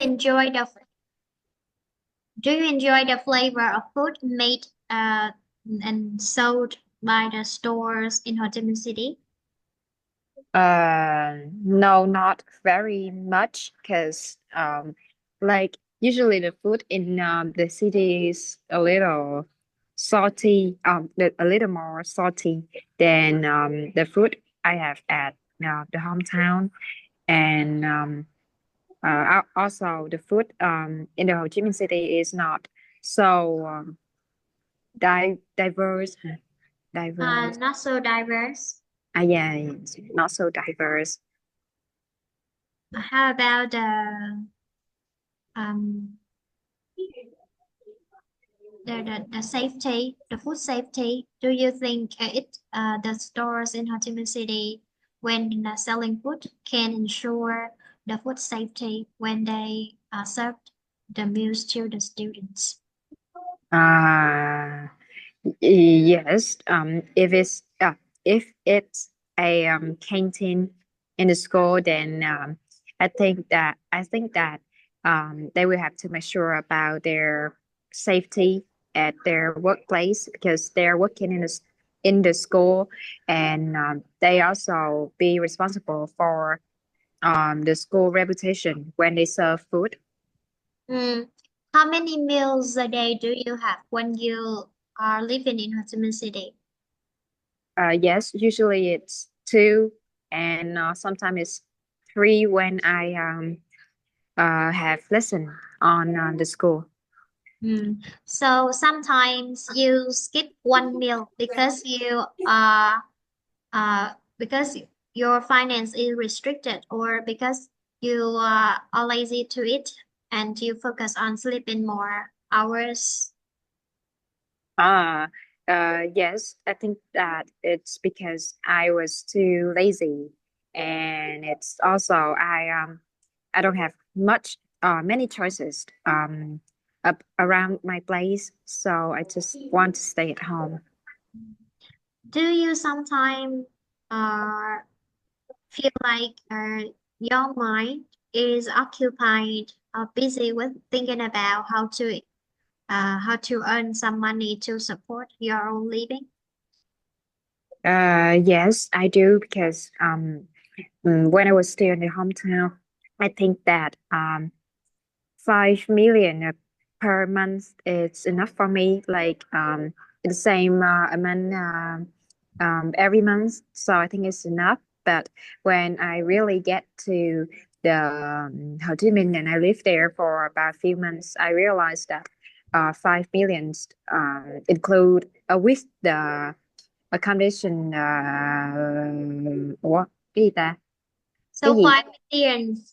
enjoy the Do you enjoy the flavor of food made and sold by the stores in Ho Chi Minh City? No, not very much, because like usually the food in the city is a little salty, a little more salty than the food I have at the hometown, and also the food in the Ho Chi Minh City is not so diverse, diverse. Not so diverse. Yeah, it's not so diverse. How about um, the safety, the food safety? Do you think the stores in Ho Chi Minh City, when selling food, can ensure the food safety when they serve the meals to the students? Uh, yes. If it's a canteen in the school, then I think that they will have to make sure about their safety at their workplace, because they're working in the school, and they also be responsible for the school reputation when they serve food. Mm. How many meals a day do you have when you are living in Ho Chi Minh City? Yes, usually it's two, and sometimes it's three when I have lesson on the school. Mm. So sometimes you skip one meal because your finance is restricted, or because you are lazy to eat and you focus on sleeping more hours. Ah, yes, I think that it's because I was too lazy, and it's also I don't have many choices up around my place, so I just want to stay at home. Do you sometimes uh, feel like your mind is occupied or busy with thinking about how to earn some money to support your own living? Yes, I do, because when I was still in the hometown, I think that 5 million per month is enough for me. Like the same amount every month, so I think it's enough. But when I really get to the Ho Chi Minh and I lived there for about a few months, I realized that 5 millions include with the accommodation. What cái gì ta? Cái So gì?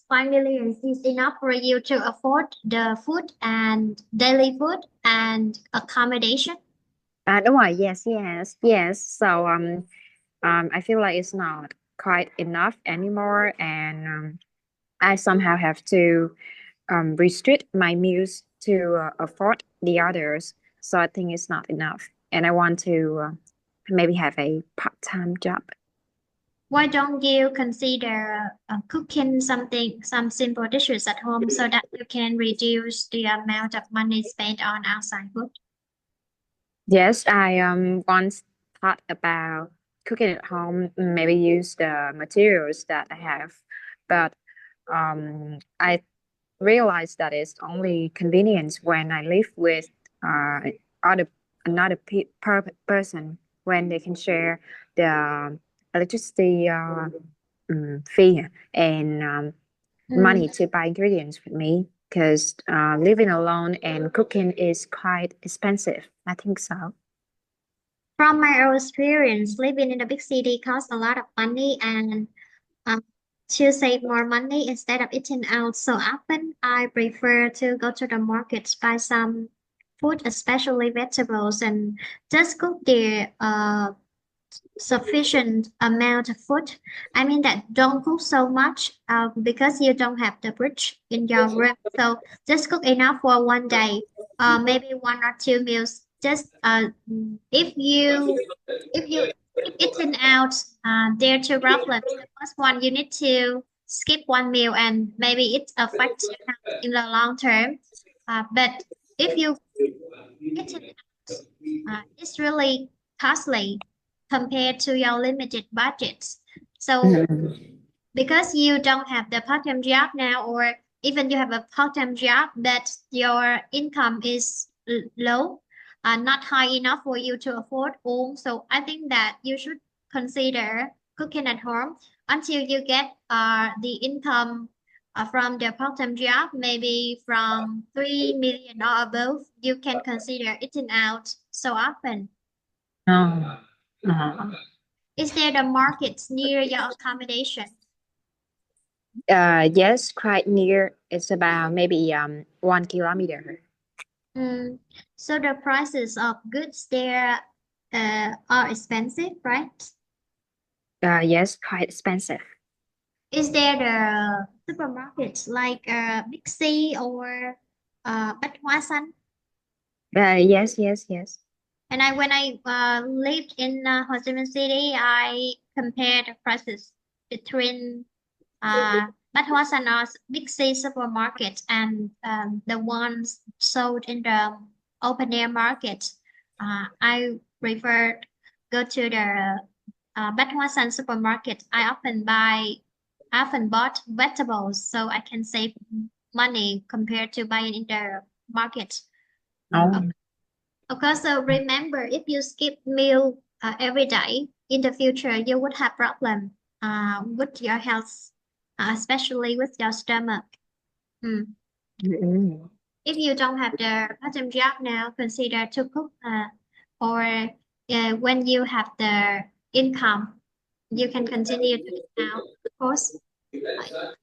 5 million is enough for you to afford the food and daily food and accommodation. Đúng rồi, yes, yes, yes. So I feel like it's not quite enough anymore, and I somehow have to restrict my meals to afford the others. So I think it's not enough, and I want to maybe have a part-time job. Why don't you consider cooking some simple dishes at home so that you can reduce the amount of money spent on outside food? Yes, I once thought about cooking at home, maybe use the materials that I have, but I realized that it's only convenience when I live with uh other another person, when they can share the electricity fee and Mm. money to buy ingredients with me, because living alone and cooking is quite expensive. I think so. From my own experience, living in a big city costs a lot of money, and um, to save more money instead of eating out so often, I prefer to go to the markets, buy some food, especially vegetables, and just cook the sufficient amount of food. I mean that don't cook so much because you don't have the fridge in your room. So just cook enough for one day, maybe one or two meals. Just if you keep eating out, there are two problems. The first one, you need to skip one meal and maybe it affects your health in the long term. But if you eat it out, it's really costly compared to your limited budgets. So Mm. because you don't have the part-time job now, or even you have a part-time job but your income is low, not high enough for you to afford home, so I think that you should consider cooking at home until you get the income from the part-time job, maybe from 3 million or above. You can consider eating out so often. Oh. Uh, Is there the markets near your accommodation? yes, quite near. It's about maybe 1 kilometer. Mm, so the prices of goods there are expensive, right? Yes, quite expensive. Is there the supermarkets like Big C or Bách Hóa Xanh? Yes, yes, yes. And when I lived in Ho Chi Minh City, I compared the prices between Bách Hóa Xanh or Big C supermarket and the ones sold in the open air market. I prefer go to the Bách Hóa Xanh supermarket. I often bought vegetables so I can save money compared to buying in the market. Of, Oh. of course, so remember, if you skip meal every day, in the future you would have problem with your health, especially with your stomach. Mm. Mm. If you don't have the part-time job now, consider to cook, or when you have the income, you can continue to eat now. Of course, it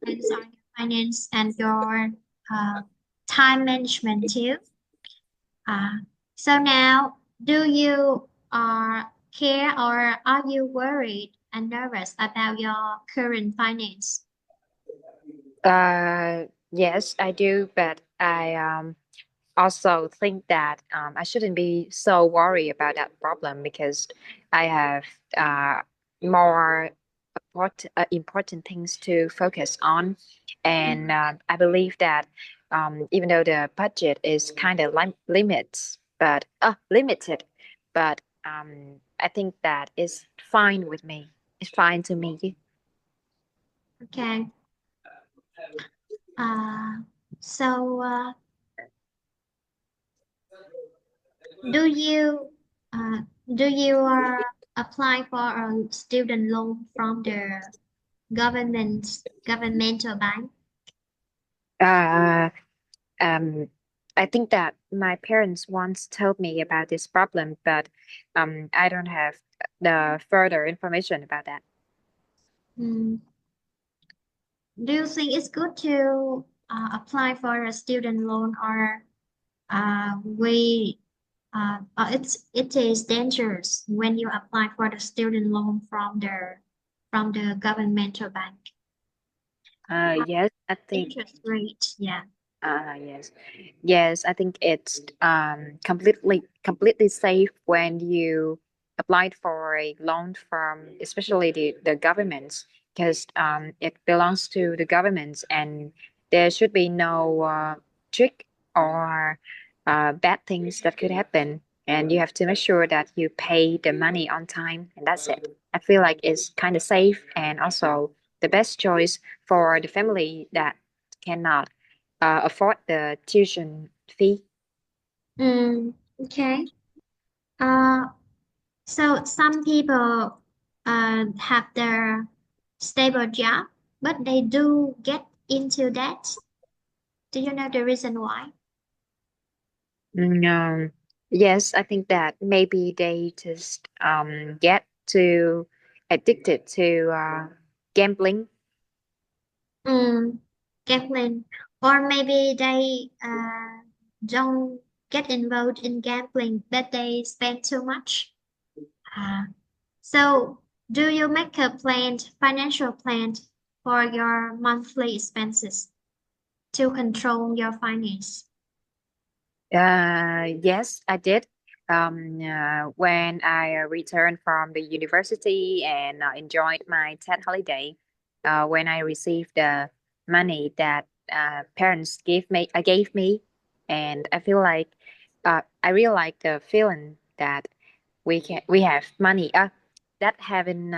depends on your finance and your uh, time management too. Uh, so now, do you care or are you worried and nervous about your current finance? Yes, I do, but I also think that I shouldn't be so worried about that problem because I have uh, more important things to focus on. And I believe that even though the budget is kind of limited, but I think that is fine with me. It's fine to me. Okay. Uh, so, do you uh, do you apply for a student loan from the governmental bank? Uh, Um, I think that my parents once told me about this problem, but I don't have the further information about that. Hmm. Do you think it's good to apply for a student loan, or we it is dangerous when you apply for the student loan from the governmental bank? Yes, I think Interest rate, yeah. yes. Yes, I think it's completely safe when you applied for a loan from especially the governments because it belongs to the governments and there should be no trick or bad things that could happen and you have to make sure that you pay the money on time and that's it. I feel like it's kind of safe and also the best choice for the family that cannot afford the tuition fee. Mm, okay. Uh, so some people have their stable job, but they do get into debt. Do you know the reason why? No. Yes, I think that maybe they just get too addicted to gambling. Mm, gambling, or maybe they don't get involved in gambling, but they spend too much. Uh, so, do you make a planned financial plan for your monthly expenses to control your finance? Yes, I did. When I returned from the university and enjoyed my TED holiday. when I received the money that parents gave me, and I feel like I really like the feeling that we have money. That having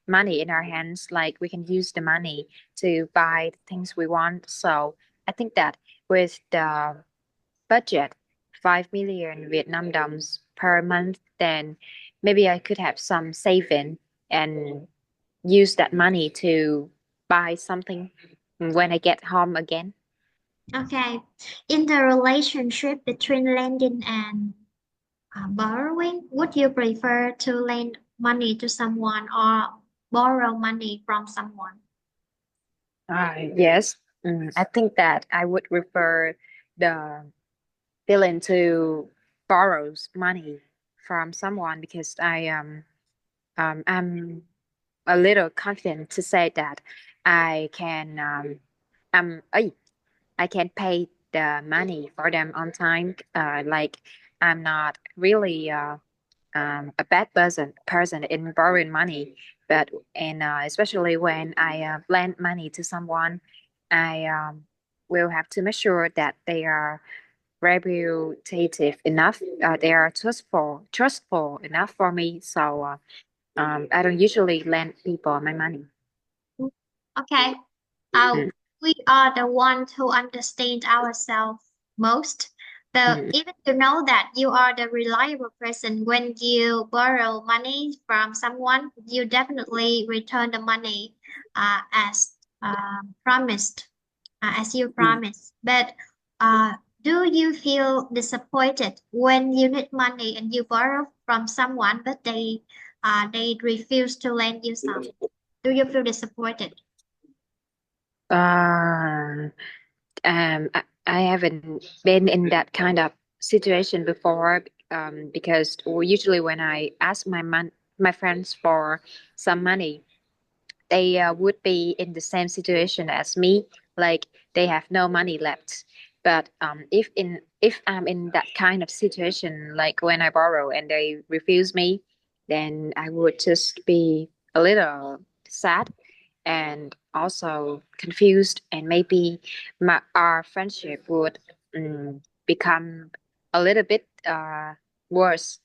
money in our hands, like we can use the money to buy the things we want. So I think that with the budget 5 million Vietnam dollars per month, then maybe I could have some saving and use that money to buy something when I get home again. Okay. In the relationship between lending and borrowing, would you prefer to lend money to someone or borrow money from someone? Yes, I think that I would prefer the feeling to borrow money from someone because I'm a little confident to say that I can I can pay the money for them on time. Like I'm not really a bad person in borrowing money, but and especially when I lend money to someone, I will have to make sure that they are reputative enough. They are trustful enough for me. So I don't usually lend people my money. Okay. Uh, Mm, we are the ones who understand ourselves most. But mm, even to know that you are the reliable person when you borrow money from someone, you definitely return the money as promised, as you mm. promised. But uh, do you feel disappointed when you need money and you borrow from someone, but they refuse to lend you some? Do you feel disappointed? Uh, I haven't been in that kind of situation before because usually when I ask my friends for some money, they would be in the same situation as me, like they have no money left. But if I'm in that kind of situation, like when I borrow and they refuse me, then I would just be a little sad and also confused, and maybe our friendship would become a little bit worse.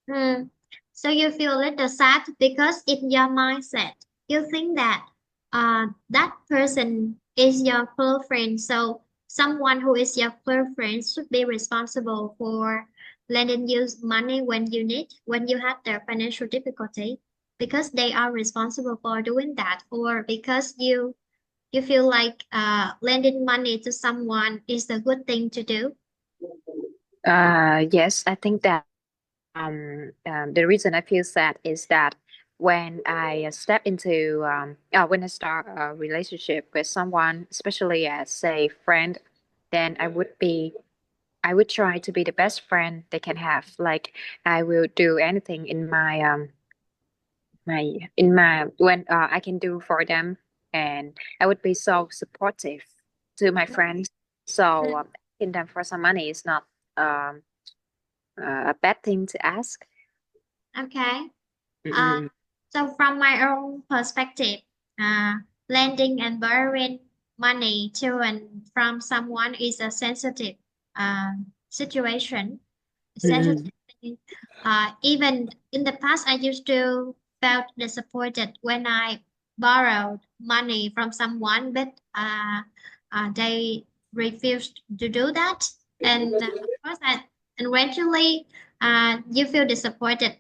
Hmm. So you feel a little sad because in your mindset, you think that that person is your close friend. So someone who is your close friend should be responsible for lending you money when you need, when you have the financial difficulty, because they are responsible for doing that, or because you feel like lending money to someone is a good thing to do. Yes, I think that the reason I feel sad is that when I step into when I start a relationship with someone, especially as a friend, then I would try to be the best friend they can have. Like I will do anything in my when I can do for them, and I would be so supportive to my friends. So asking them for some money is not um, a bad thing to ask. Okay. Uh, Mm-mm. so from my own perspective, uh, lending and borrowing money to and from someone is a sensitive situation. Sensitive Mm-mm. thing. Even in the past, I used to felt disappointed when I borrowed money from someone, but they refused to do that. And of course, and eventually, you feel disappointed.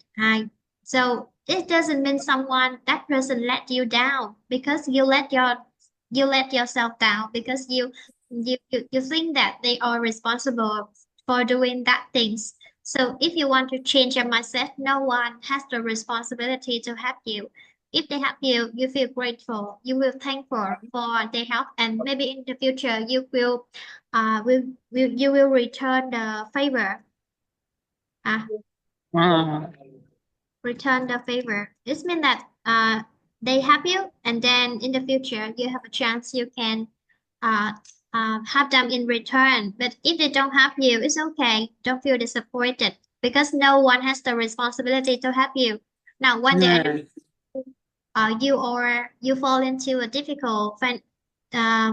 So it doesn't mean someone that person let you down because you let yourself down because you think that they are responsible for doing that things. So if you want to change your mindset, no one has the responsibility to help you. If they help you, you feel grateful. You will thankful for their help, and maybe in the future you will return the favor. Uh, Mm. return the favor. This means that they help you, and then in the future you have a chance you can uh, have them in return. But if they don't help you, it's okay. Don't feel disappointed because no one has the responsibility to help you. Now, when they Mm. understand. you fall into a uh,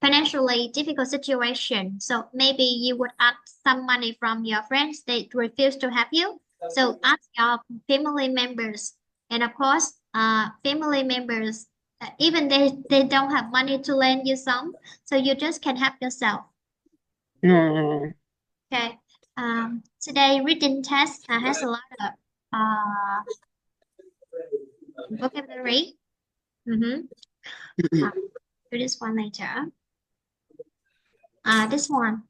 financially difficult situation. So maybe you would ask some money from your friends, they refuse to help you. So ask your family members, and of course, family members, even they don't have money to lend you some, so you just can help yourself. Mm. Okay. Today written test has a lot of vocabulary. Mm-hmm. Uh, do this one later. This one.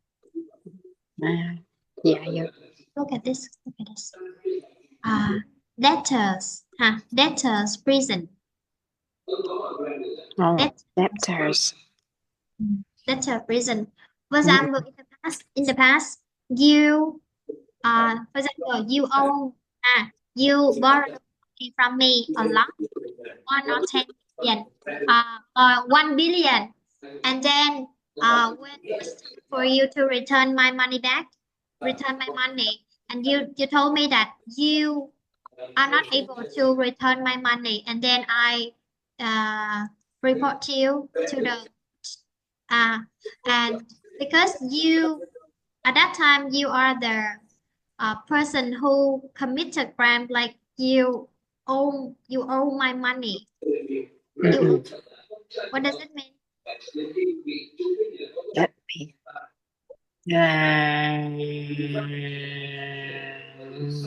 Ah, yeah, yeah. Look at this. Look at this. Uh, debtors. Debtors prison. Oh, Debt, debtors. debtor prison. For Mm, example, in the past, you for example, you borrowed money from me a lot, 1 or 10 billion, or 1 billion, and then when it's time for you to return my money, and you told me that you are not able to return my money, and then I uh, report you to the uh, and because you at that time you are the person who committed crime, like you owe my money. You owe, mm-mm. what does it mean? Let me.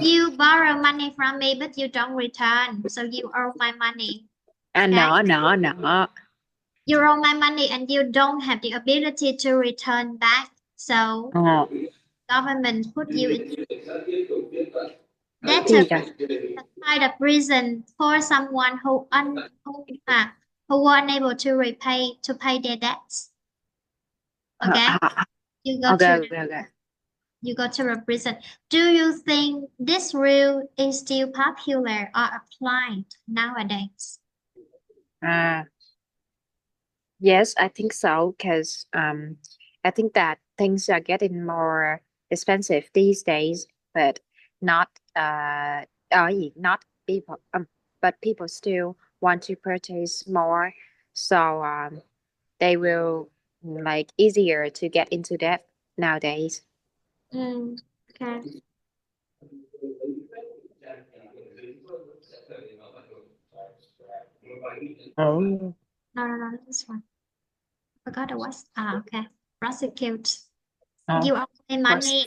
You borrow money from me but you don't return, so you owe my money. Okay, No. you owe my money and you don't have the ability to return back, so Oh, government put you in debtor gì trời? kind of prison for someone who were unable to pay their debts. À, Okay, à, you go ok, to ok, ok. you go to a prison. Do you think this rule is still popular or applied nowadays? Uh, yes, I think so, because I think that things are getting more expensive these days, but not not people but people still want to purchase more, so they will like easier to get into debt nowadays. Okay. Oh. No, this one. Forgot it was. Okay. Prosecute. Oh, You owe me first. money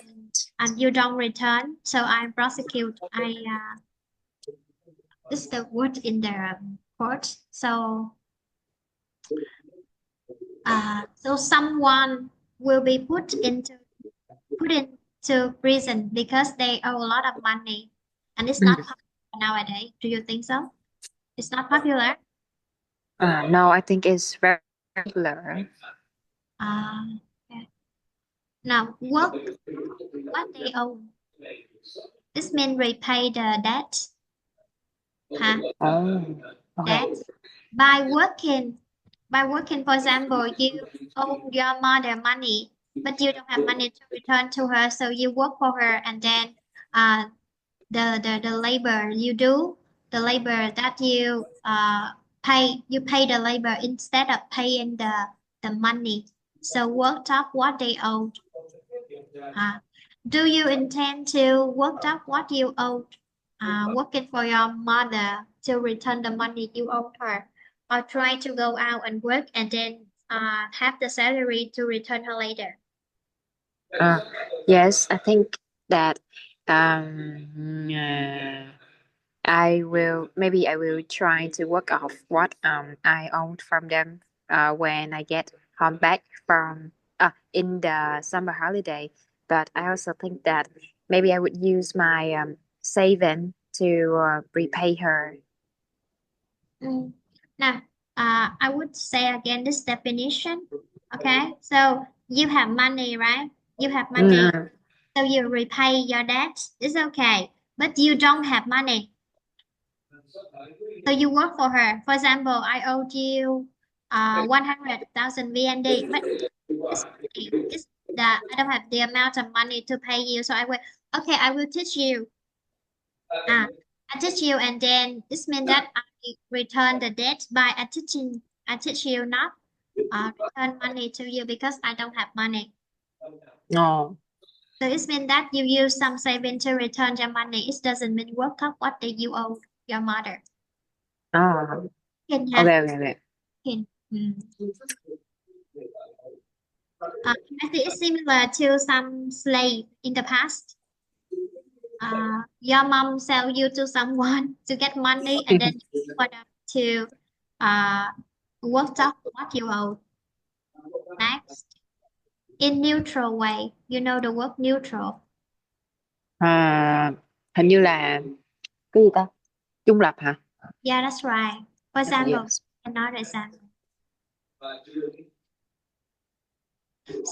and you don't return, so I prosecute. This is the word in the court. So someone will be put into prison because they owe a lot of money, and it's not Mm. popular nowadays. Do you think so? It's not popular. No, I think it's very popular. Uh, okay. Now, work what they owe. This means repay the debt. Huh? Oh, okay. Debt by working. For example, you owe your mother money, but you don't have money to return to her, so you work for her, and then uh, the labor you do, the labor that you pay the labor instead of paying the money. So worked up what they owed. Uh, do you intend to work up what you owed, working for your mother to return the money you owed her, or try to go out and work and then have the salary to return her later? Uh, yes, I think that um, uh, I will try to work off what I owned from them when I get home back from in the summer holiday. But I also think that maybe I would use my saving to repay her. Mm. Now, I would say again this definition. Okay, so you have money, right? You have money, Mm, so you repay your debt. It's okay, but you don't have money, so you work for her. For example, I owed you 100,000 VND, but this money is that I don't have the amount of money to pay you, so I will teach you. I teach you, and then this means that return the debt by I teach you not return money to you because I don't have money. Oh. So it means that you use some saving to return your money. It doesn't mean work up what did you owe your mother. Ah. Can have Okay, okay, okay. can. I think it's similar to some slave in the past. Your mom sell you to someone to get money, and then you for them to uh, work up what you owe. Next, in neutral way, you know the word neutral. À, hình như là cái gì ta? Trung lập hả? Yeah, that's right. For example, Yes. another example.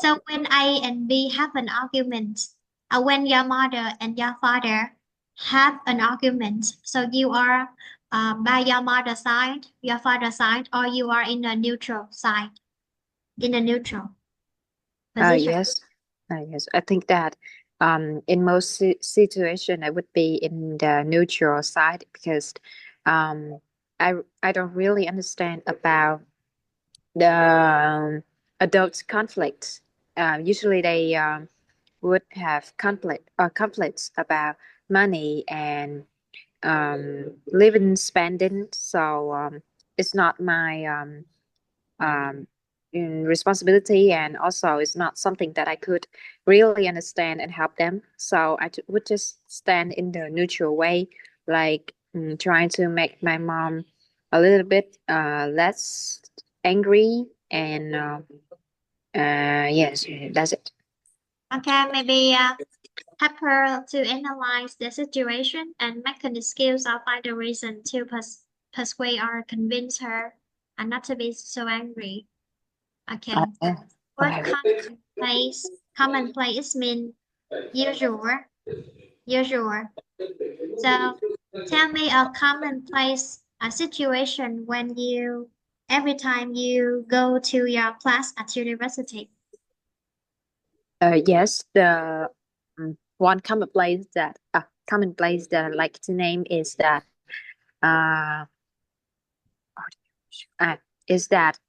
So when A and B have an argument, when your mother and your father have an argument, so you are by your mother's side, your father's side, or you are in a neutral side, in a neutral position. Yes. Yes. I think that in most situation I would be in the neutral side because um, I don't really understand about the adult conflicts. Usually they would have conflicts about money and living spending. So it's not my um, responsibility, and also it's not something that I could really understand and help them. So would just stand in the neutral way, like trying to make my mom a little bit less angry, and yes, that's it. Okay, maybe help her to analyze the situation and make an excuse or find a reason to persuade or convince her and not to be so angry. Okay. Word Okay. commonplace mean usual, usual. So tell me a commonplace situation when you every time you go to your class at university. Yes, the one common place that I like to name is that uh, uh is that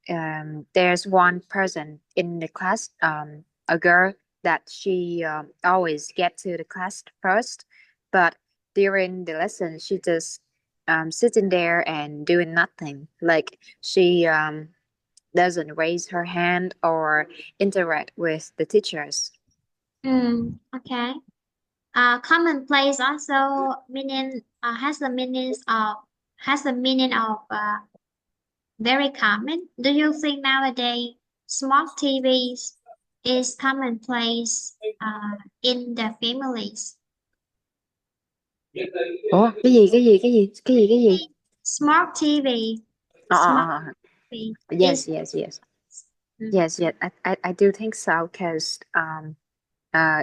there's one person in the class, a girl that she always get to the class first, but during the lesson she just sitting there and doing nothing. Like she doesn't raise her hand or interact with the teachers. Okay. Commonplace also meaning has the meaning of very common. Do you think nowadays smart TVs is commonplace in the families? Ủa, cái gì? Smart TV, Uh, smart uh, uh, TV yes, is yes, yes, mm, yes, yes. I do think so because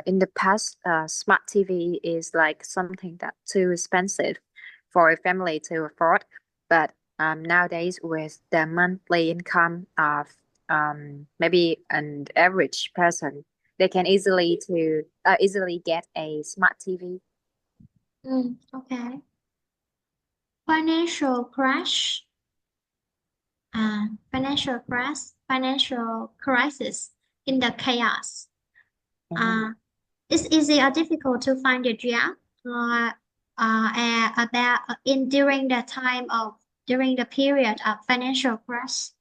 in the past, smart TV is like something that too expensive for a family to afford. But nowadays, with the monthly income of maybe an average person, they can easily get a smart TV. okay. Financial crash, financial crisis in the chaos. Mhm. Uh, it's easy or difficult to find a job about in during the period of financial crash.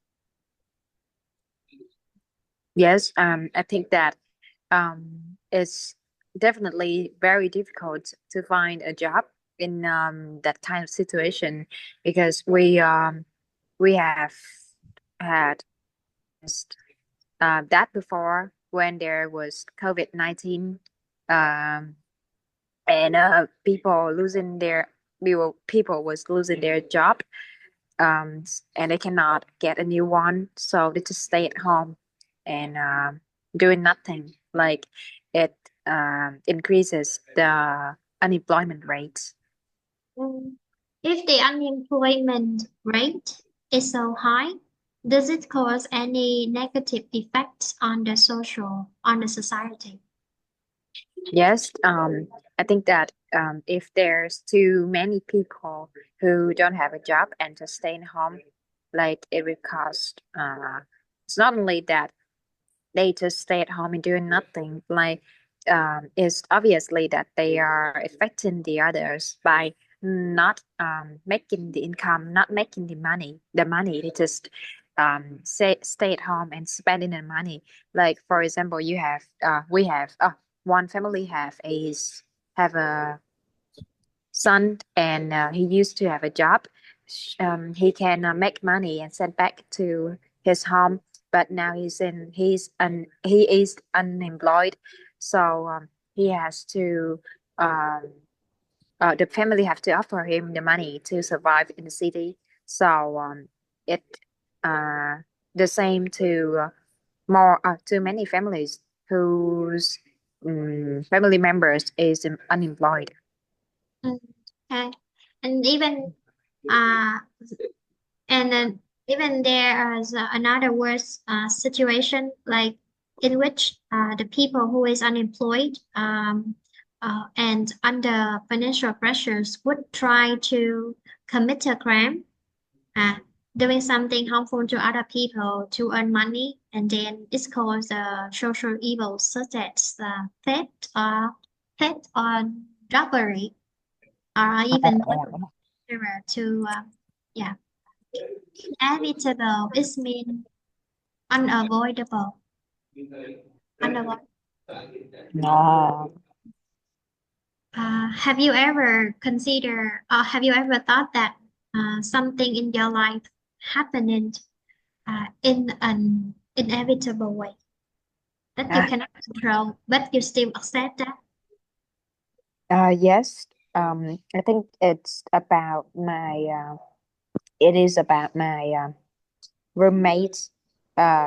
Yes, I think that it's definitely very difficult to find a job in that kind of situation because we have had that before when there was COVID-19, um, and people was losing their job, and they cannot get a new one, so they just stay at home and doing nothing. Like it increases the unemployment rate. Mm. If the unemployment rate is so high, does it cause any negative effects on the society? Yes, I think that if there's too many people who don't have a job and just stay in home, like it will cost. It's not only that they just stay at home and doing nothing. Like it's obviously that they are affecting the others by not making the income, not making the money. The money they just stay at home and spending the money. Like for example, you have we have one family have a son and he used to have a job. He can make money and send back to his home, but now he is unemployed, so he has to um, the family have to offer him the money to survive in the city. So it uh, the same to more to many families whose family members is unemployed. Mm, okay. And even uh and then even there is another worse situation like in which the people who is unemployed and under financial pressures would try to commit a crime, uh, doing something harmful to other people to earn money, and then it's called social evil such as theft or robbery, or even murder to yeah. Inevitable is mean unavoidable. Unavoidable. No. Have you ever thought that something in your life happened in an inevitable way that you Ah, cannot control, but you still accept that? yes. I think it is about my roommates.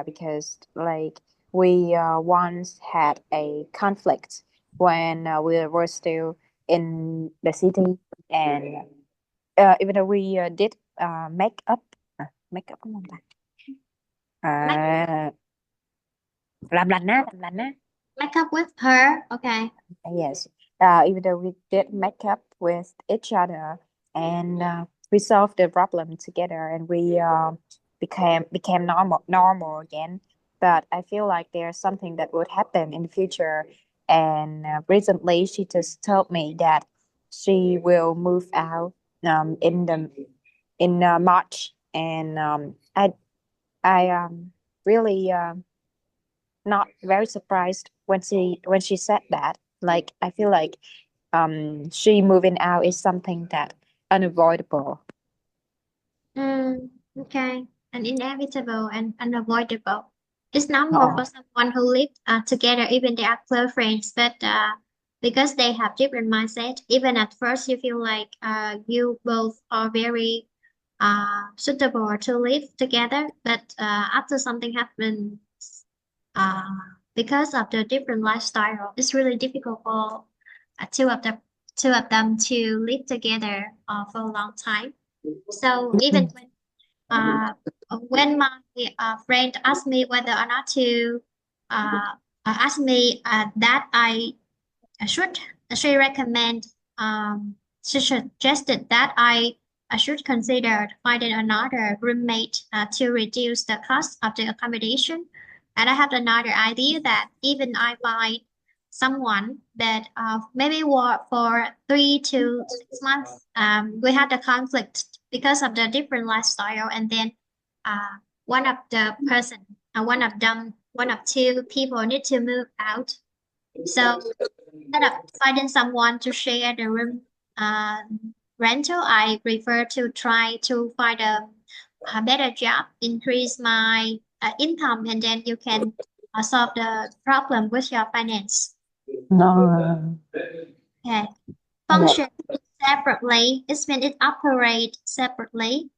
Because like we once had a conflict when we were still in the city, and even though we did make up đúng không ta? Make, Làm lành á. make up with her, okay. Yes, even though we did make up with each other and resolved the problem together, and we became normal again. But I feel like there's something that would happen in the future. And recently, she just told me that she will move out in March, and I really not very surprised when she said that. Like I feel like she moving out is something that unavoidable. Mm, okay. And inevitable and unavoidable. It's normal Oh. for someone who live together, even they are close friends, but because they have different mindset, even at first you feel like you both are very suitable to live together, but after something happens, uh, because of the different lifestyle, it's really difficult for two of them to live together for a long time. So even when my friend asked me whether or not to ask me that I should she recommend she suggested that I should consider finding another roommate to reduce the cost of the accommodation. And I have another idea that even I find someone that maybe work for 3 to 6 months, we had a conflict because of the different lifestyle, and then uh, one of two people need to move out. So instead of finding someone to share the room uh, rental, I prefer to try to find a better job, increase my income, and then you can solve the problem with your finance. No. Okay. Yeah. Function separately. It means it operate separately.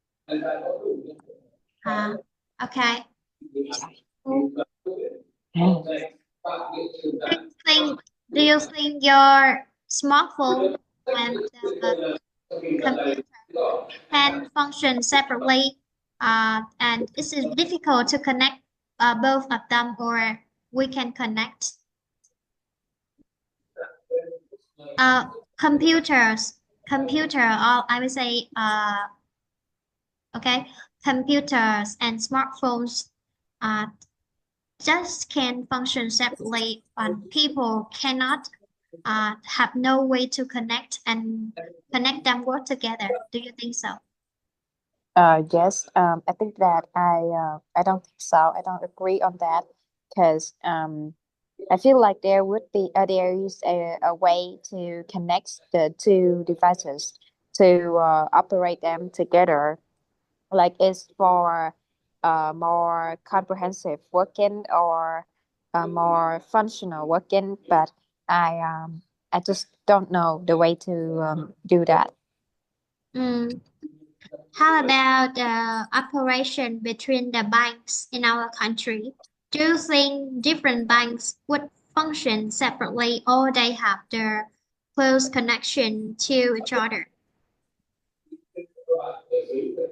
Uh, okay. Do you do you think your smartphone and computer can function separately, and is it difficult to connect both of them, or we can connect? Uh, computers, computer, or I would say, okay, computers and smartphones uh, just can function separately, and people cannot have no way to connect and connect them work together. Do you think so? Yes, I think that I don't think so. I don't agree on that because I feel like there is a way to connect the two devices to operate them together. Like it's for more comprehensive working or more functional working, but I um I just don't know the way to do that. Mm. How about the operation between the banks in our country? Do you think different banks would function separately or they have their close connection to each other?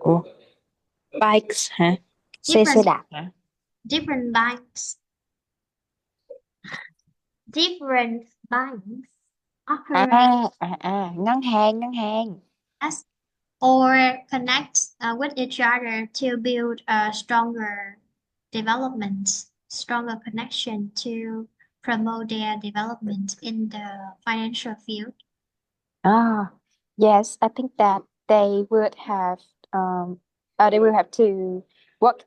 Ủa, bikes hả? Xe Different đạp hả? different banks, different banks À, operate ngân hàng. as or connect with each other to build a stronger development, stronger connection to promote their development in the financial field. Ah, yes, I think that they would have um they will have to work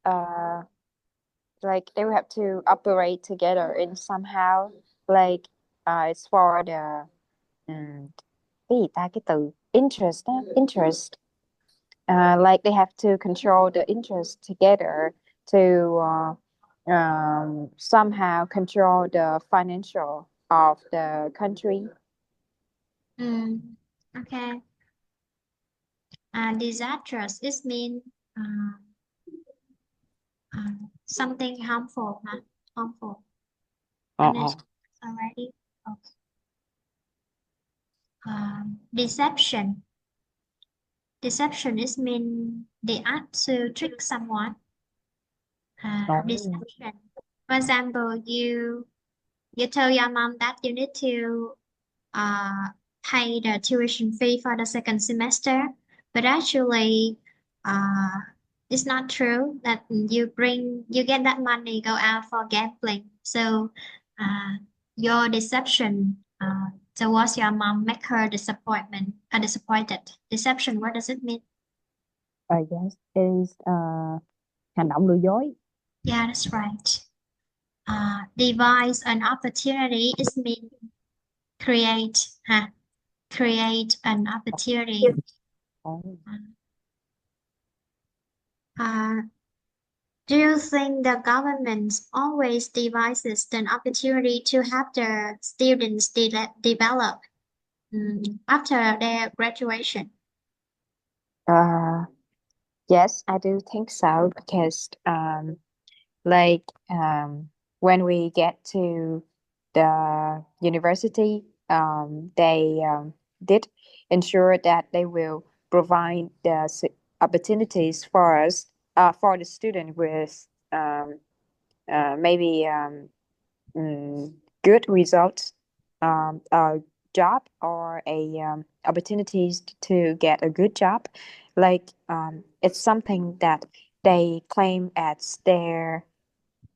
uh like they will have to operate together in somehow like it's for the um, cái gì ta cái từ interest á, interest like they have to control the interest together to somehow control the financial of the country. Mm, okay. Disastrous is mean uh, something harmful, huh? Harmful. Uh-uh. Financial already. Okay. Deception. Deception is mean the act to trick someone. Oh. Deception. For example, you tell your mom that you need to uh, pay the tuition fee for the second semester, but actually, uh, it's not true that you get that money go out for gambling. So, uh, your deception towards your mom make her disappointed. Deception, what does it mean? Yes, is hành động lừa dối. Yeah, that's right. Devise an opportunity is mean create, create an opportunity. Oh. Uh, do you think the government always devises an opportunity to have the students develop after their graduation? Uh, yes, I do think so because like when we get to the university, they did ensure that they will provide the opportunities for us, for the student with maybe good results, a job or a opportunities to get a good job. Like it's something that they claim as their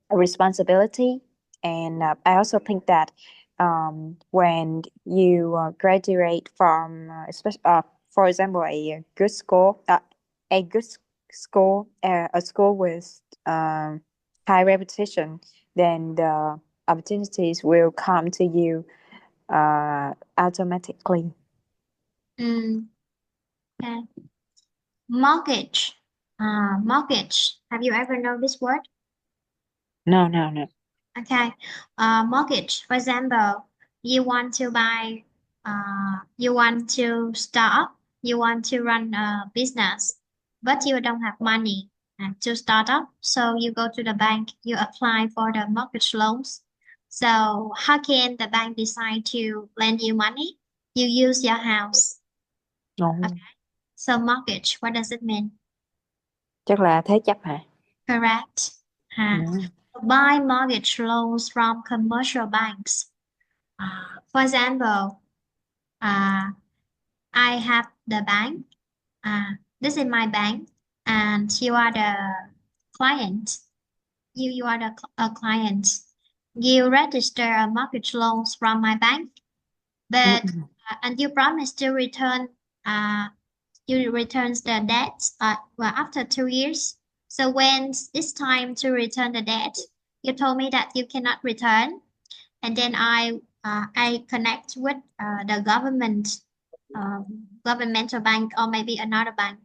responsibility. And I also think that when you graduate from, for example, a good school, a good school, a school with high reputation, then the opportunities will come to you automatically. Mm, okay. Mortgage. Mortgage. Have you ever known this word? No, no, no. Okay. Mortgage. For example, you want to start up, you want to run a business, but you don't have money to start up. So you go to the bank, you apply for the mortgage loans. So how can the bank decide to lend you money? You use your house. No. Okay. So mortgage, what does it mean? Chắc là thế chấp hả? Correct. Ừ. Buy mortgage loans from commercial banks. For example, Uh, I have the bank. This is my bank, and you are the client. You are a client. You register a mortgage loans from my bank, Ừ. but and you promise to return uh, you returns the debt well after 2 years. So when it's time to return the debt, you told me that you cannot return, and then I connect with the governmental bank or maybe another bank,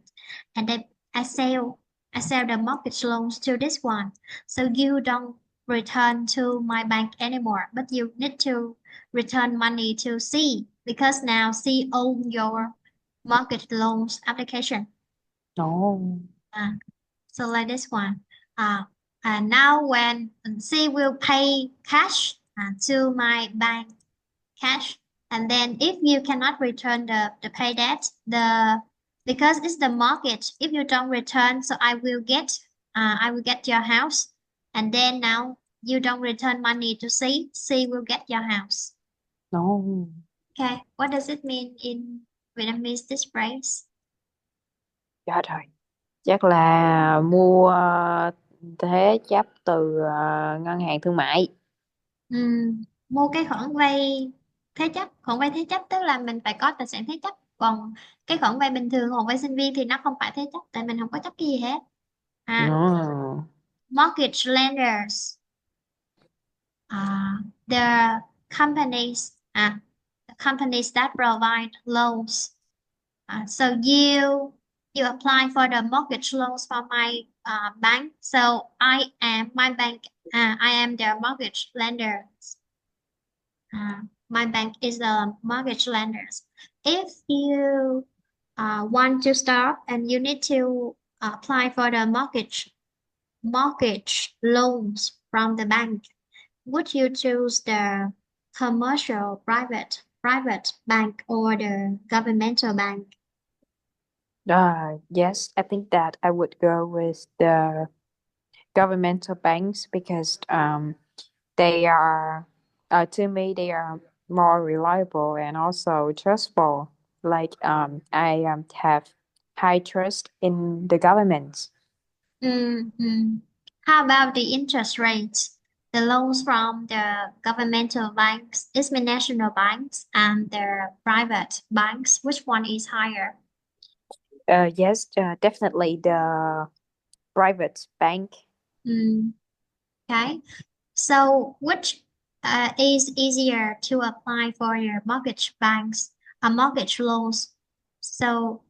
and then I sell I sell the mortgage loans to this one. So you don't return to my bank anymore, but you need to return money to C because now C own your mortgage loans application. Ồ. Uh, so like this one. Uh, and now when C will pay cash to my bank cash, and then if you cannot return the pay debt, the because it's the mortgage, if you don't return, so I will get your house, and then now you don't return money to C will get your house. Ồ. Okay, what does it mean in Vietnamese, this phrase? Chết rồi. Chắc là mua thế chấp từ ngân hàng thương mại. Mua cái khoản vay thế chấp. Khoản vay thế chấp tức là mình phải có tài sản thế chấp, còn cái khoản vay bình thường, khoản vay sinh viên thì nó không phải thế chấp tại mình không có chấp cái gì hết. À, Nó. mortgage lenders, the companies, the companies that provide loans. So you apply for the mortgage loans for my bank. So I am my bank. I am the mortgage lender. My bank is a mortgage lender. If you want to start and you need to apply for the mortgage loans from the bank, would you choose the commercial private bank or the governmental bank? Yes, I think that I would go with the governmental banks because they are to me they are more reliable and also trustful. Like I have high trust in the government. Mm-hmm. How about the interest rates? The loans from the governmental banks, is the national banks and the private banks, which one is higher? Yes, definitely the private bank. Mm, okay. So which is easier to apply for your mortgage banks, mortgage loans? So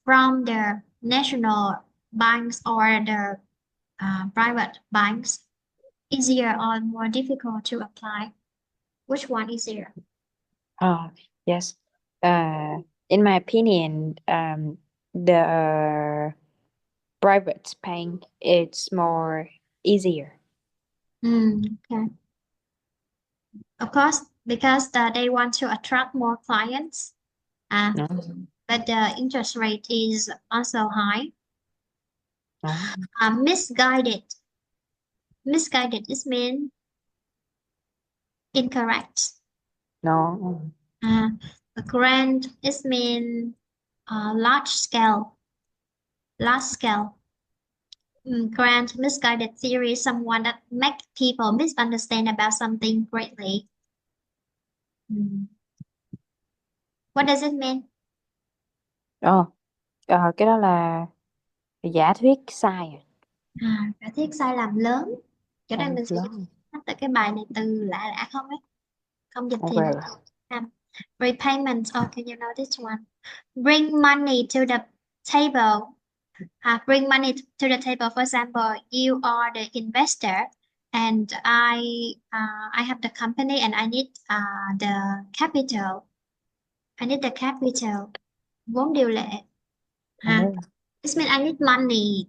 from the national banks or the private banks, easier or more difficult to apply? Which one easier? Oh, yes. Uh, in my opinion, the private bank it's more easier. Okay. Of course, because they want to attract more clients, uh, No, but the interest rate is also high. no, Misguided. Misguided is mean incorrect. no, Uh, grand is mean large scale. Large scale. Grand misguided theory is someone that make people misunderstand about something greatly. Mm. What does it mean? Ồ, cái đó là giả thuyết sai à? Giả thiết sai lầm lớn. Chỗ À, đây mình sẽ lớn. nhắc tới cái bài này từ lạ lạ không ấy. Không dịch thì nó Ok. làm. Repayment. Okay, you know this one. Bring money to the table. Bring money to the table. For example, you are the investor, and I have the company, and I need the capital. I need the capital. Vốn điều lệ. Ồ, This means I need money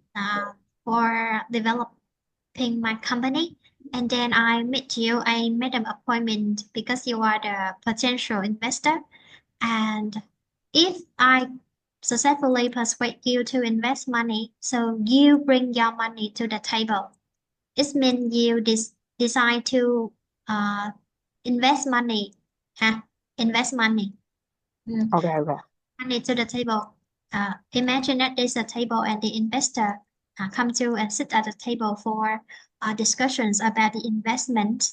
for developing my company. And then I meet you. I made an appointment because you are the potential investor. And if I successfully persuade you to invest money, so you bring your money to the table. It means you decide to uh, invest money. Huh? Invest money. Mm. Okay, okay. Money to the table. Imagine that there's a table and the investor come to and sit at the table for discussions about the investment.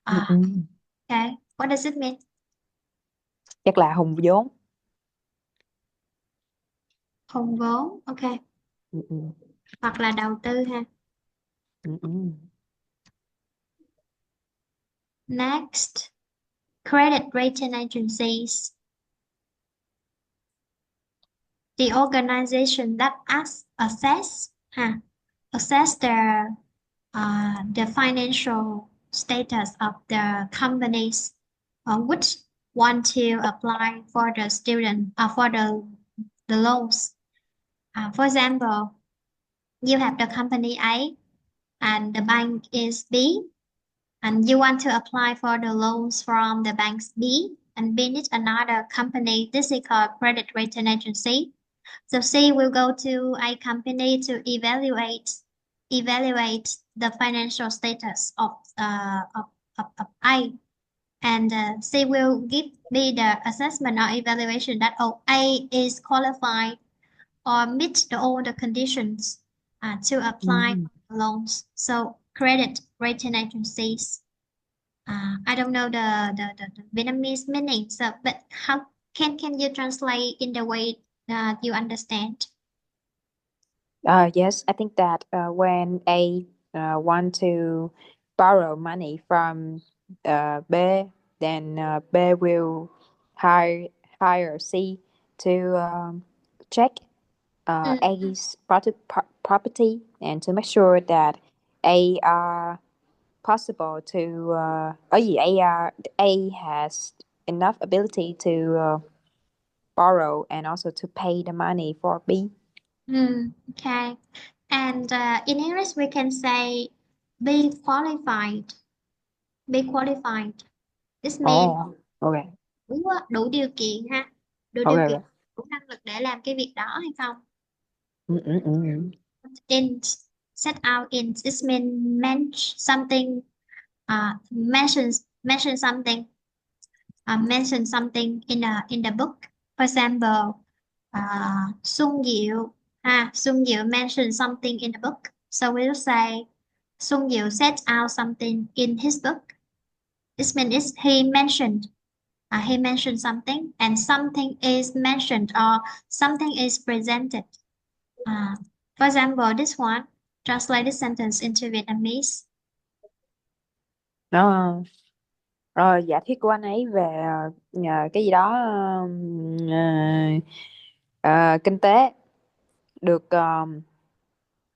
Ừ, Uh, ừ. okay, what does it mean? Chắc là hùng vốn. Hùng vốn, ok, Ừ, ừ. hoặc là đầu tư ha. Ừ, ừ. Next, credit rating agencies. The organization that assess the financial status of the companies which want to apply for the student for the loans. For example, you have the company A and the bank is B, and you want to apply for the loans from the banks B, and B needs another company. This is called credit rating agency. So C will go to a company to evaluate the financial status of A, and C will give B the assessment or evaluation that oh, A is qualified or meet all the conditions to apply Ừ. for loans. So credit rating agencies. I don't know the Vietnamese meaning, so but how can you translate in the way that you understand? Yes, I think that when A want to borrow money from B, then B will hire hire C to check Mm, A's property and to make sure that A are possible to gì A has enough ability to borrow and also to pay the money for B. okay. And in English, we can say be qualified. Be qualified. This means Oh, okay, đủ điều kiện ha. Đủ điều okay, kiện, okay. đủ năng lực để làm cái việc đó hay không? Ừ, ừ, ừ. In set out in this means mention something. Mention something. Mention something in the book. For example, Xuân Diệu. Xuân Diệu mentioned something in the book. So we'll say Xuân Diệu set out something in his book. This means he mentioned something, and something is mentioned or something is presented. Uh, for example, this one, translate this sentence into Vietnamese. Nó giả thuyết của anh ấy về cái gì đó kinh tế được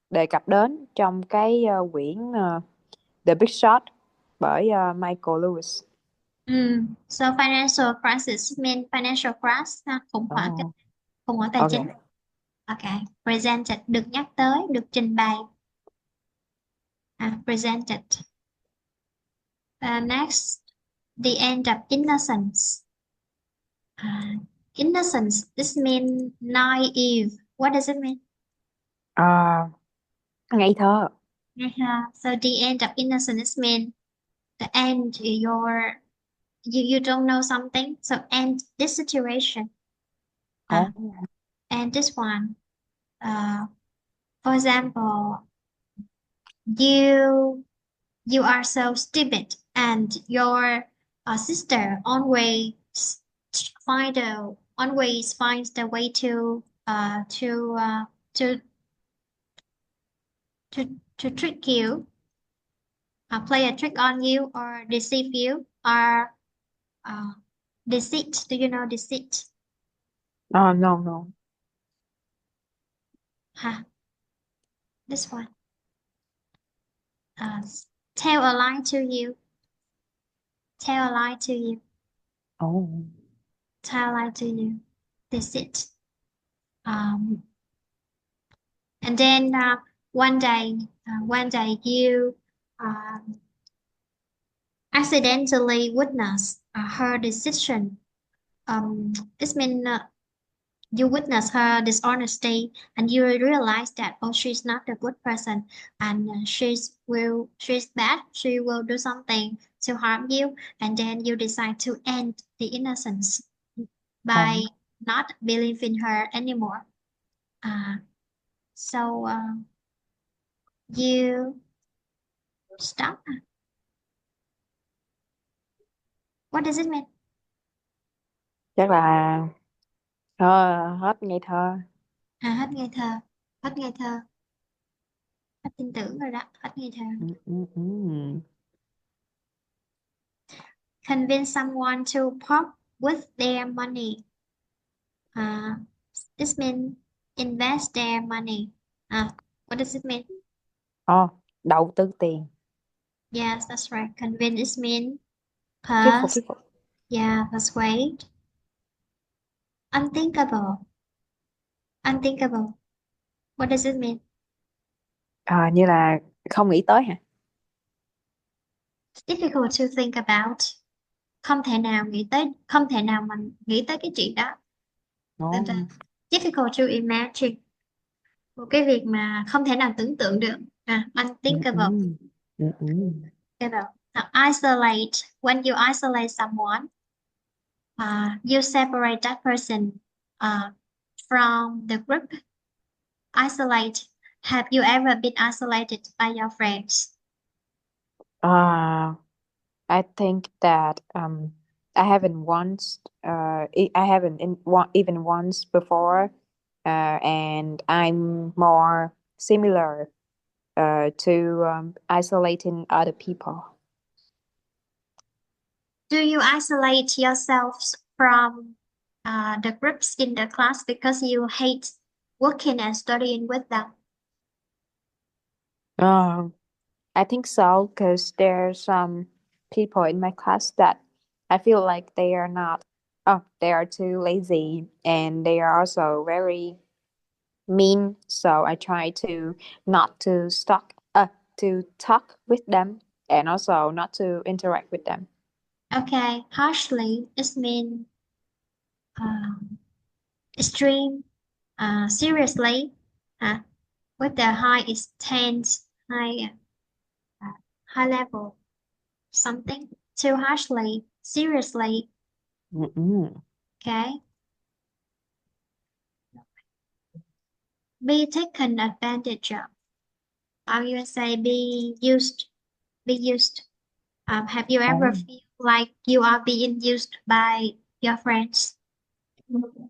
đề cập đến trong cái quyển The Big Short bởi Michael Lewis. So financial crisis mean financial crisis, Oh, khủng hoảng tài chính. okay. Okay, presented được nhắc tới, được trình bày. Presented. Next, the end of innocence. Uh, Innocence. This means naive. What does it mean? Ờ, ngây thơ. So the end of innocence means the end. You don't know something, so end this situation. Uh, Oh. and this one. Uh, for example, you you are so stupid, and your sister always finds the way to to trick you, play a trick on you or deceive you or uh, deceit. Do you know deceit? No, no. Huh, this one. Uh, tell a lie to you. Tell a lie to you. Oh. Tell a lie to you. Deceit. Um, and then one day you um, accidentally witness her decision. This means you witness her dishonesty, and you realize that oh, she's not a good person, and she's bad. She will do something to harm you, and then you decide to end the innocence. by Oh, not believing her anymore. Uh, so you stop. What does it mean? chắc là hết ngây thơ. À, hết ngây thơ, hết ngây thơ, hết tin tưởng rồi đó, hết ngây thơ. Ừ, ừ, ừ. Convince someone to part with their money. Uh, this means invest their money. What does it mean? Ồ, đầu tư tiền. Yes, that's right. Convince is mean Thuyết phục, purse. thuyết phục. Yeah, persuade. Unthinkable. Unthinkable. What does it mean? Ờ, như là không nghĩ tới hả? Difficult to think about. Không thể nào nghĩ tới, không thể nào mình nghĩ tới cái chuyện đó. Ồ, Difficult to imagine. Một cái việc mà không thể nào tưởng tượng được. ừ, ừ, Unthinkable. ừ, ừ. Now, isolate. When you isolate someone, you separate that person uh, from the group. Isolate. Have you ever been isolated by your friends? Uh, I think that I haven't once I haven't even once before, and I'm more similar to isolating other people. Do you isolate yourselves from the groups in the class because you hate working and studying with them? Uh, I think so because there are some people in my class that I feel like they are not. Oh, they are too lazy, and they are also very mean. So I try to not to talk with them, and also not to interact with them. Okay, harshly, it means um, extreme, seriously, uh, with the high intense, uh, high level, something too harshly, seriously, Mm-mm. okay? Be taken advantage of. Or you say be used. Have you ever Oh. feel like you are being used by your friends?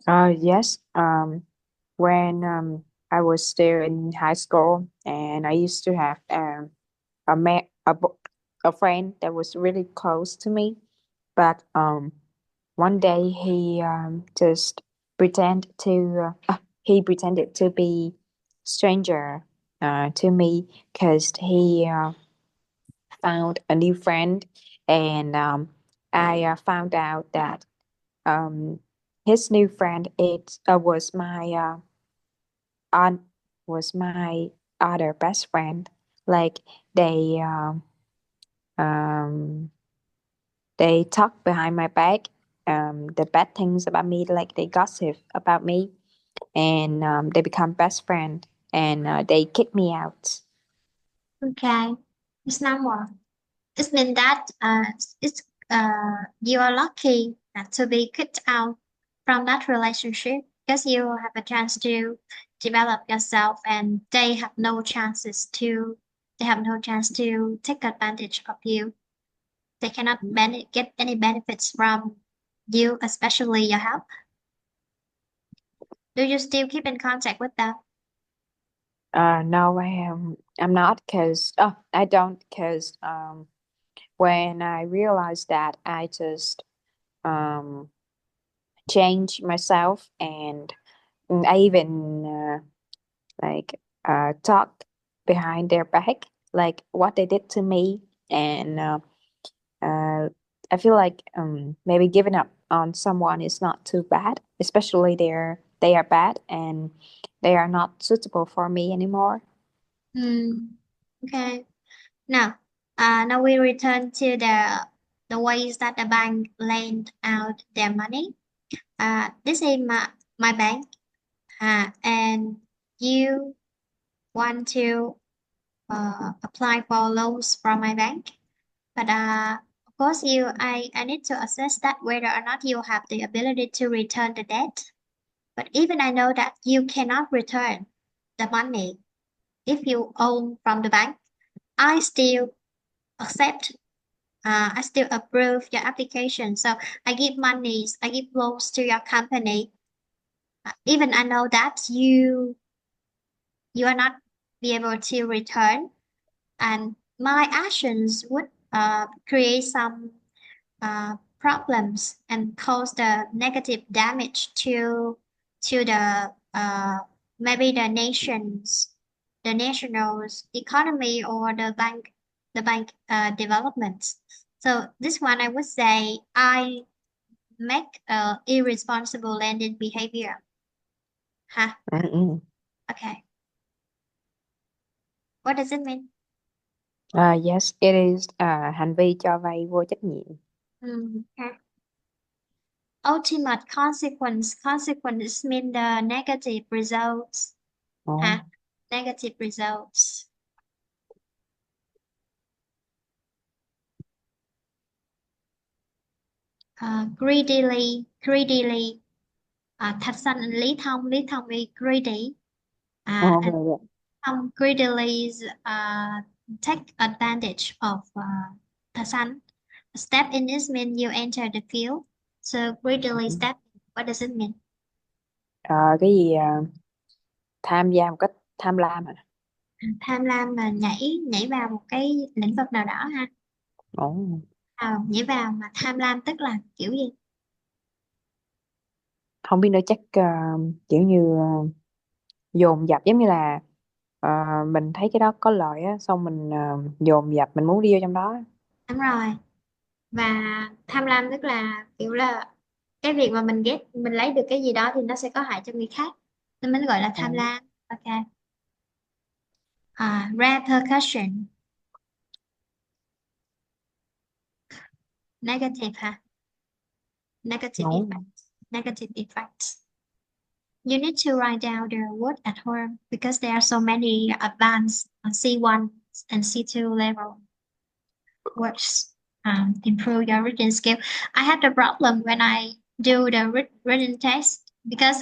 Yes. When I was still in high school, and I used to have a ma a, bo- a friend that was really close to me, but one day he pretended to be stranger to me because he found a new friend, and I found out that um, his new friend it aunt was my other best friend. Like they um, they talk behind my back the bad things about me, like they gossip about me, and they become best friend, and they kick me out. Okay, it's normal. It means that it's you are lucky to be kicked out from that relationship because you have a chance to develop yourself and they have no chance to take advantage of you. They cannot get any benefits from you, especially your help. Do you still keep in contact with them? No, I'm not, because I don't, because when I realized that, I just um change myself, and I even like talk behind their back, like what they did to me, and uh, I feel like maybe giving up on someone is not too bad, especially they are bad and they are not suitable for me anymore. Hmm. Okay. Now, now we return to the ways that the bank lend out their money. This is my bank, and you want to apply for loans from my bank, but Of course, I need to assess that whether or not you have the ability to return the debt. But even I know that you cannot return the money if you own from the bank, I still accept, I still approve your application. So I give monies, I give loans to your company. Even I know that you are not be able to return, and my actions would create some problems and cause the negative damage to the maybe the national's economy or the bank development. So this one I would say I make irresponsible lending behavior. Ha. Ừ, ừ. Okay. What does it mean? Yes, it is hành vi cho vay vô trách nhiệm. Okay. Ultimate consequence. Consequences mean the negative results. Ồ. Ha. Negative results. Greedily. Thạch Sanh and Lý Thông is greedy. Ồ, And rồi, rồi. greedily take advantage of Thạch Sanh. Step in this means you enter the field. So greedily Ừ. step. What does it mean? Cái gì tham gia một cách tham lam à? Tham lam là nhảy vào một cái lĩnh vực nào đó ha. Ồ, Nhảy vào mà tham lam tức là kiểu gì? không biết nữa, chắc kiểu như dồn dập, giống như là ờ, mình thấy cái đó có lợi á, xong mình dồn dập mình muốn đi vô trong đó. Đúng rồi. Và tham lam tức là kiểu là cái việc mà mình lấy được cái gì đó thì nó sẽ có hại cho người khác, nên mình gọi là Ồ. tham lam. Ok. Repercussion. Negative ha. Negative Ồ. effect. Negative effect. You need to write down the word at home because there are so many advanced C1 and C2 level words. Improve your reading skill. I had a problem when I do the reading test because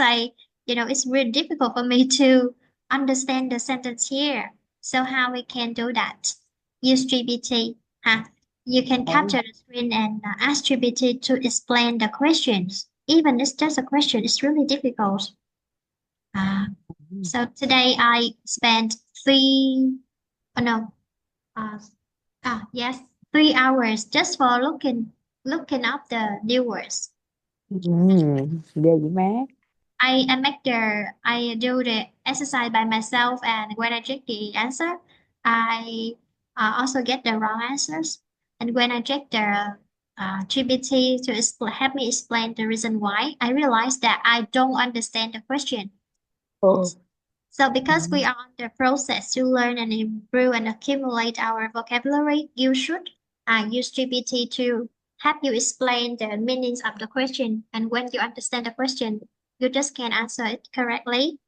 it's really difficult for me to understand the sentence here. So how we can do that? Use GPT. Huh? You can Ồ. capture the screen and ask GPT to explain the questions. Even it's just a question, it's really difficult. Uh, Ừ. so today I spent three, oh no, uh, yes, 3 hours just for looking up the new words. Ừ, ghê vậy má. I do the exercise by myself, and when I check the answer, I also get the wrong answers. And when I check the GPT to help me explain the reason why, I realized that I don't understand the question. Ồ. So Ừ. because we are on the process to learn and improve and accumulate our vocabulary, you should use GPT to help you explain the meanings of the question. And when you understand the question, you just can answer it correctly.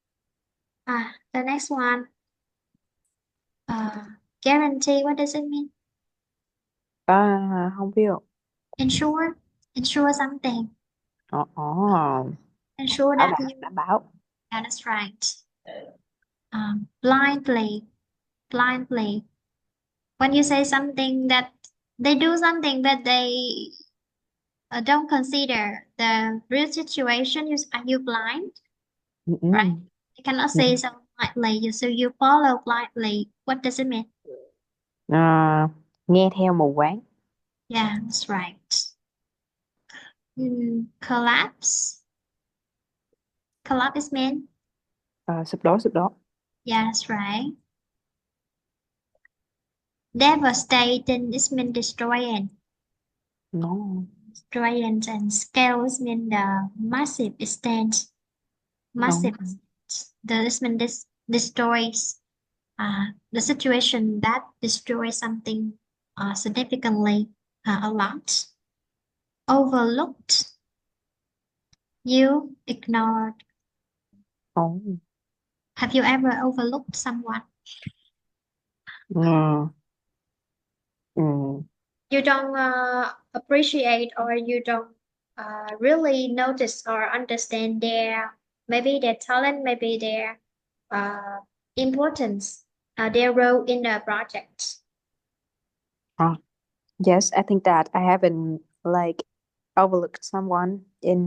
The next one, uh, guarantee. What does it mean? Không biết không. Ensure, ensure something. Ồ, ồ. Ensure Bảo that đảm, you. đảm bảo. Yeah, that's right. Blindly, blindly. When you say something that they do something that they don't consider the real situation, are you blind, Ừ, right? ừ. You cannot Ừ. say so blindly. So you follow blindly. What does it mean? Ờ, nghe theo mù quáng. Yeah, that's right. Collapse. Collapse mean. Ờ, sụp đổ, sụp đổ. Yeah, that's right. Devastating is mean destroying. No. Destroying and scale is mean the massive extent. Đúng. Massive extent. This mean this destroys. The situation that destroys something significantly, a lot. Overlooked. You ignored. Ồ. Have you ever overlooked someone? Ờ. Ừ. You don't appreciate or you don't really notice or understand their maybe their talent, maybe their uh, importance, their role in the project. Oh, yes, I think that I haven't like overlooked someone in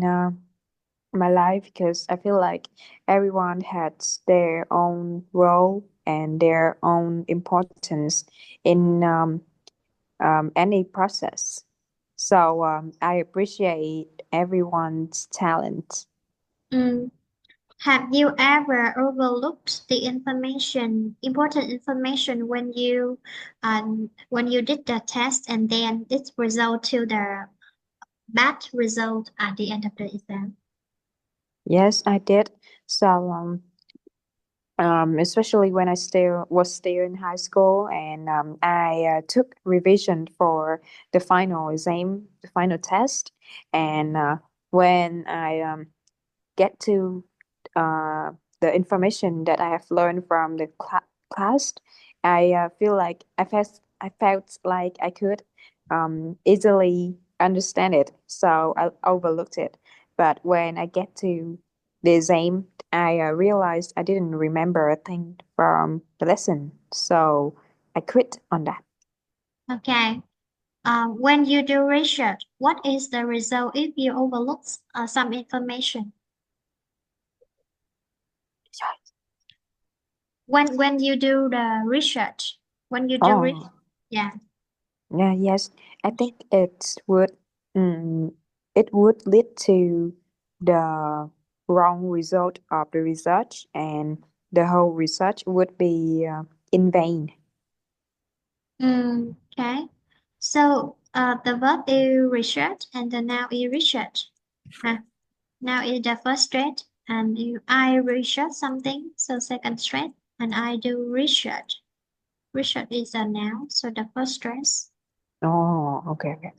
my life because I feel like everyone has their own role and their own importance in any process. So I appreciate everyone's talent. Mm. Have you ever overlooked the information, important information when you did the test and then it result to the bad result at the end of the exam? Yes, I did. So especially when I still in high school, and I took revision for the final exam, the final test, and when I get to uh, the information that I have learned from the class, I feel like I felt like I could easily understand it, so I overlooked it. But when I get to the exam, I realized I didn't remember a thing from the lesson, so I quit on that. Okay. When you do research, what is the result if you overlook some information? When you do the research, when you do research, Oh, yeah. yeah, yes. I think mm, it would lead to the wrong result of the research, and the whole research would be in vain. Okay. So the verb is research and the noun is research. Huh. Now is the first straight and you, I research something, so second straight, and I do research. Research is a noun, so the first stress. Oh, okay, okay.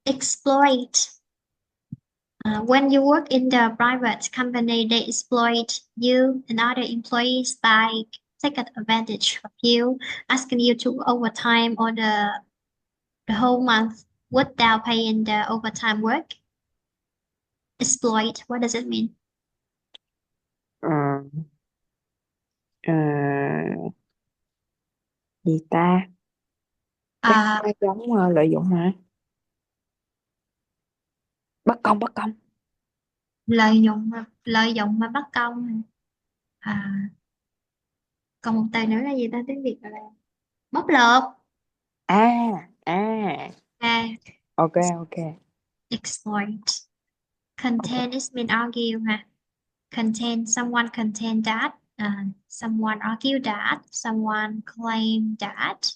Exploit. When you work in the private company, they exploit you and other employees by taking advantage of you, asking you to overtime or the whole month without paying the overtime work. Exploit, what does it mean? Ừm, ờ, gì ta? Chắc À, nó giống lợi dụng hả? Bất công, bất công. lợi dụng mà bất công. À, còn một từ nữa là gì ta tiếng Việt là bóc lột. À, À, ok, ok, exploit. ok. Content is mean argue ha. Content, someone contend that, someone argue that, someone claim that.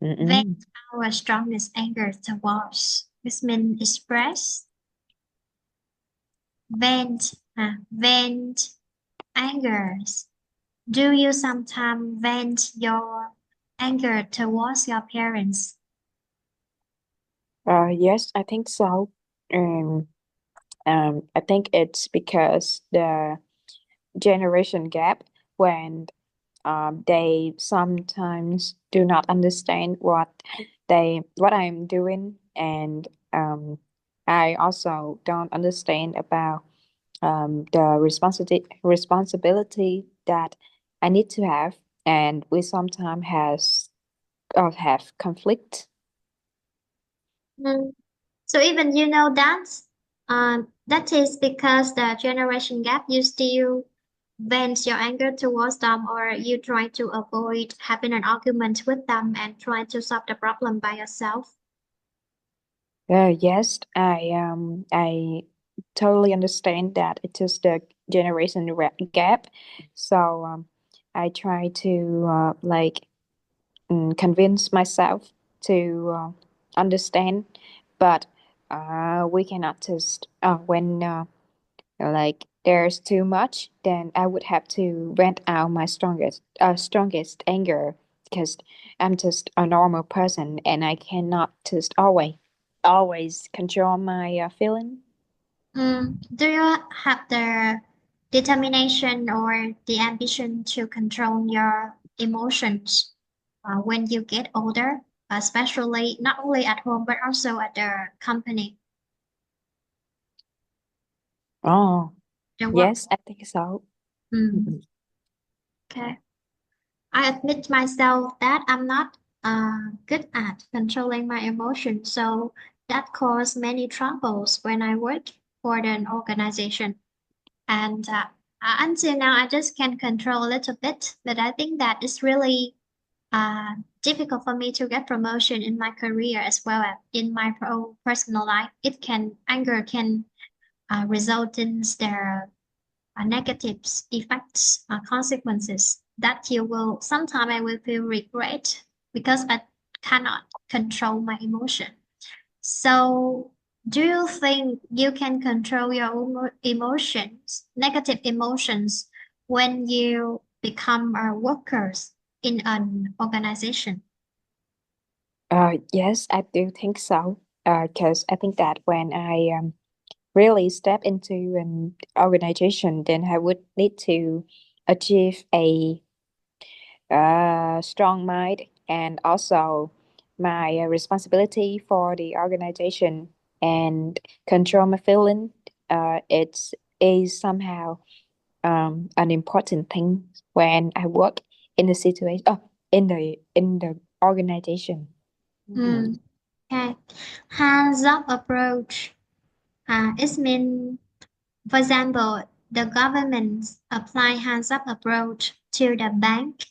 Ừ, Vent ừ. our strongest anger towards. This means express. Vent angers. Do you sometimes vent your anger towards your parents? Yes, I think so. Um, I think it's because the generation gap, when they sometimes do not understand what I'm doing, and I also don't understand about the responsibility that I need to have, and we sometimes have conflict. Mm. So even you know that is because the generation gap, you still vent your anger towards them, or you try to avoid having an argument with them and try to solve the problem by yourself. Yes, I totally understand that it is the generation gap. So I try to convince myself to understand, but we cannot just when like there's too much, then I would have to vent out my strongest anger, because I'm just a normal person and I cannot just always control my feeling. Do you have the determination or the ambition to control your emotions when you get older? especially not only at home but also at the company, Oh, the work. yes, I think so. Mm, Mhm. okay. I admit myself that I'm not good at controlling my emotions, so that caused many troubles when I work for an organization. And until now, I just can control a little bit, but I think that it's really difficult for me to get promotion in my career as well as in my personal life. It can anger can result in their negative effects, consequences that you will sometimes I will feel regret because I cannot control my emotion. So, do you think you can control your own emotions, negative emotions, when you become a workers in an organization? Yes, I do think so. Because I think that when I really step into an organization, then I would need to achieve a strong mind and also my responsibility for the organization and control my feeling. It's is somehow an important thing when I work in the situation. Oh, in the organization. Mm, okay. Hands-up approach is mean, for example, the government apply hands-up approach to the bank.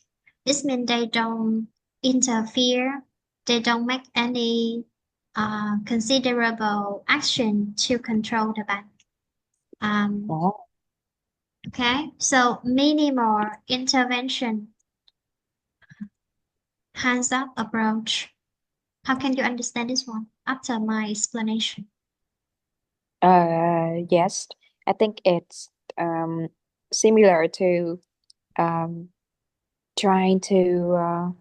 This means they don't interfere, they don't make any considerable action to control the bank. Um, Oh, okay, so minimal intervention, hands-up approach. How can you understand this one after my explanation? yes, I think it's um similar to um trying to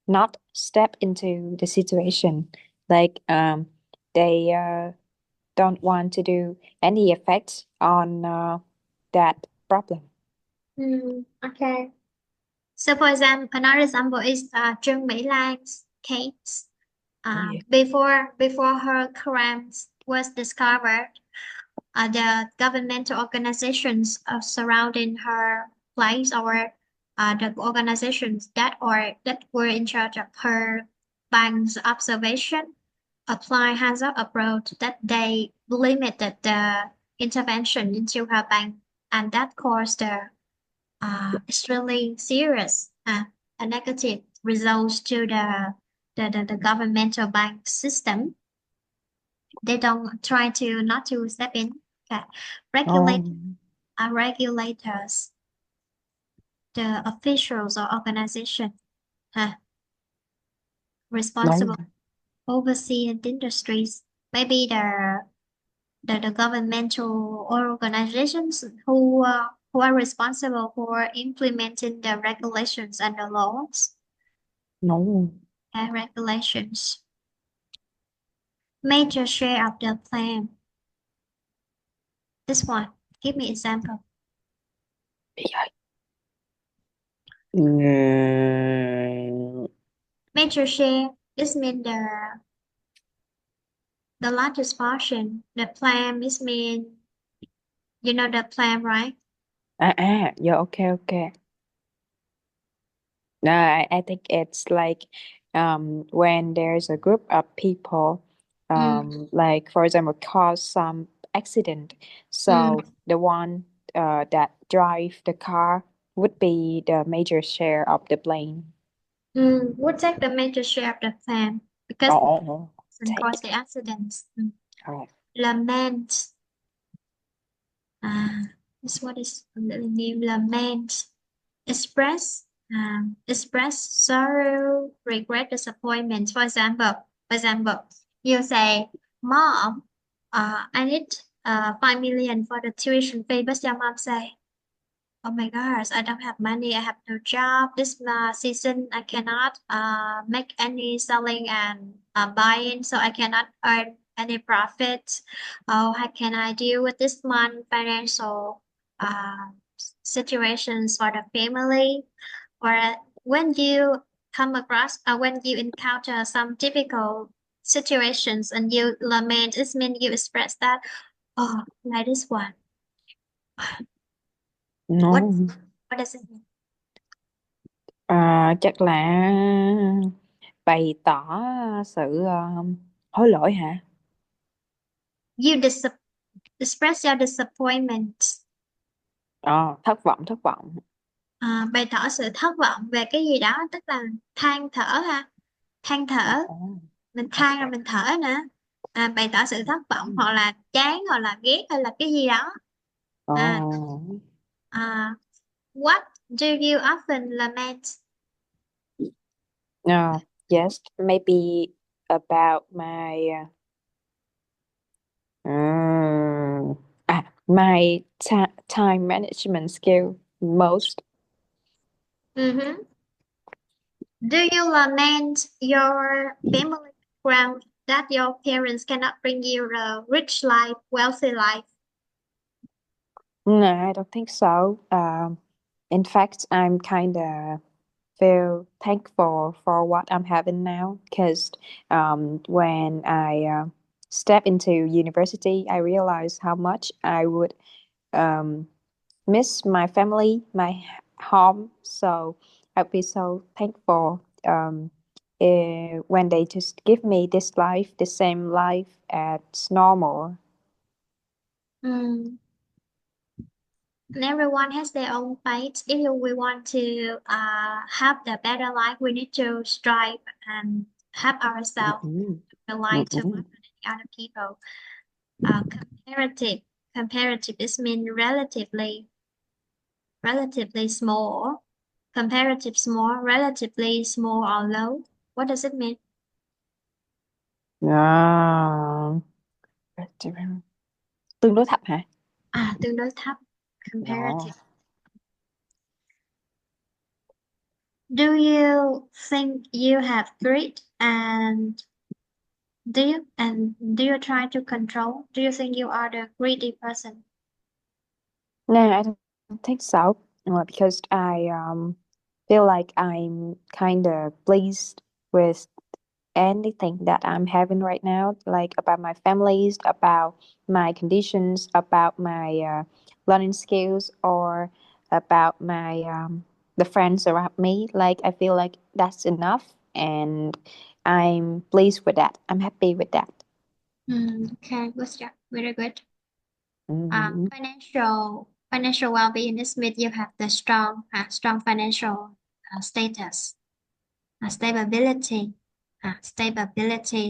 not step into the situation. Like they don't want to do any effects on that problem. Okay. So, for example, another example is Trương Mỹ Lan's case. Oh yeah. Before her crimes was discovered, the governmental organizations surrounding her place or the organizations that were in charge of her bank's observation apply hands-up approach that they limited the intervention into her bank, and that caused the extremely serious a negative results to the governmental bank system. They don't try to not to step in. Okay. Oh Regulate regulators, the officials or organization uh, no, responsible overseeing industries, maybe the governmental organizations who are responsible for implementing the regulations and the laws no, and regulations. Major share of the plan. This one. Give me example. yeah. Mm, Major share. This mean the largest portion. The plan. This mean you know the plan, right? yeah, okay, okay. No, I think it's like when there's a group of people, Mm, like for example, cause some accident. mm, So the one that drive the car would be the major share of the blame. We'll take the major share of the plan because the Oh, person take. caused the accidents. All right. Lament. This what is the name lament. Express sorrow, regret, disappointment. For example, you say, "Mom, I need 5 million for the tuition fee." But your mom say, "Oh my gosh, I don't have money. I have no job. This season I cannot make any selling and buying, so I cannot earn any profit. Oh, how can I deal with this month financial uh, situations for the family?" Or when you come across when you encounter some difficult situations and you lament, it means you express that, oh, like this one. What No. what does it mean? Chắc là bày tỏ sự hối lỗi hả? You express your disappointment. Ờ, thất vọng. Bày tỏ sự thất vọng về cái gì đó, tức là than thở ha, than thở, Ồ, mình than rồi ok. mình thở nữa. Bày tỏ sự thất vọng Ừ. hoặc là chán hoặc là ghét hay là cái gì đó. Ồ. à, à, what do you often lament? Yes, maybe about my my time management skill most. Mhm. Do you lament your family background that your parents cannot bring you a rich life, wealthy life? No, I don't think so. In fact, I'm kind of feel thankful for what I'm having now because when I step into university, I realized how much I would um, miss my family, my home. So I'd be so thankful when they just give me this life, the same life as normal. Mm. And everyone has their own fate. If we want to have the better life, we need to strive and help ourselves Mm-mm. the life to Mm-mm. other people. Uh, comparative, comparative is mean relatively small, comparative small, relatively small or low. What does it mean? À, tương đối thấp hả? Tương đối thấp, Đó. comparative. Do you think you have greed and do you try to control? Do you think you are the greedy person? No, I don't think so. Because I feel like I'm kind of pleased with anything that I'm having right now, like about my families, about my conditions, about my learning skills, or about my the friends around me. Like I feel like that's enough, and I'm pleased with that. I'm happy with that. Okay, good job. Very good. Mhm. Financial well-being is means you have the strong financial status, stability,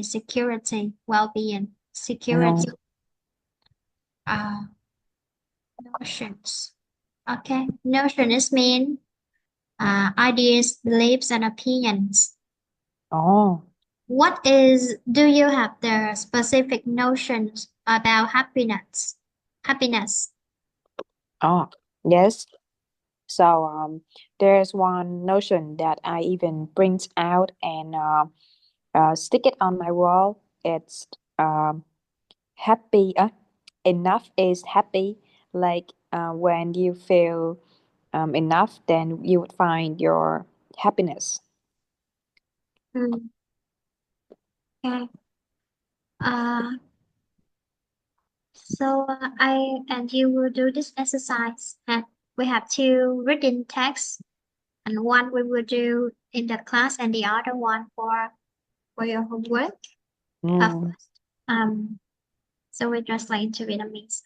security, well-being, security, Ngon. uh, notions. Okay, notion is mean ideas, beliefs, and opinions. Ồ. Do you have the specific notions about happiness? Happiness. Oh, yes. So there's one notion that I even print out and stick it on my wall. It's happy. Enough is happy. Like when you feel enough, then you would find your happiness. Mm, okay. Uh, I and you will do this exercise. And we have two written texts, and one we will do in the class, and the other one for your homework. Mm. First, so we translate into Vietnamese.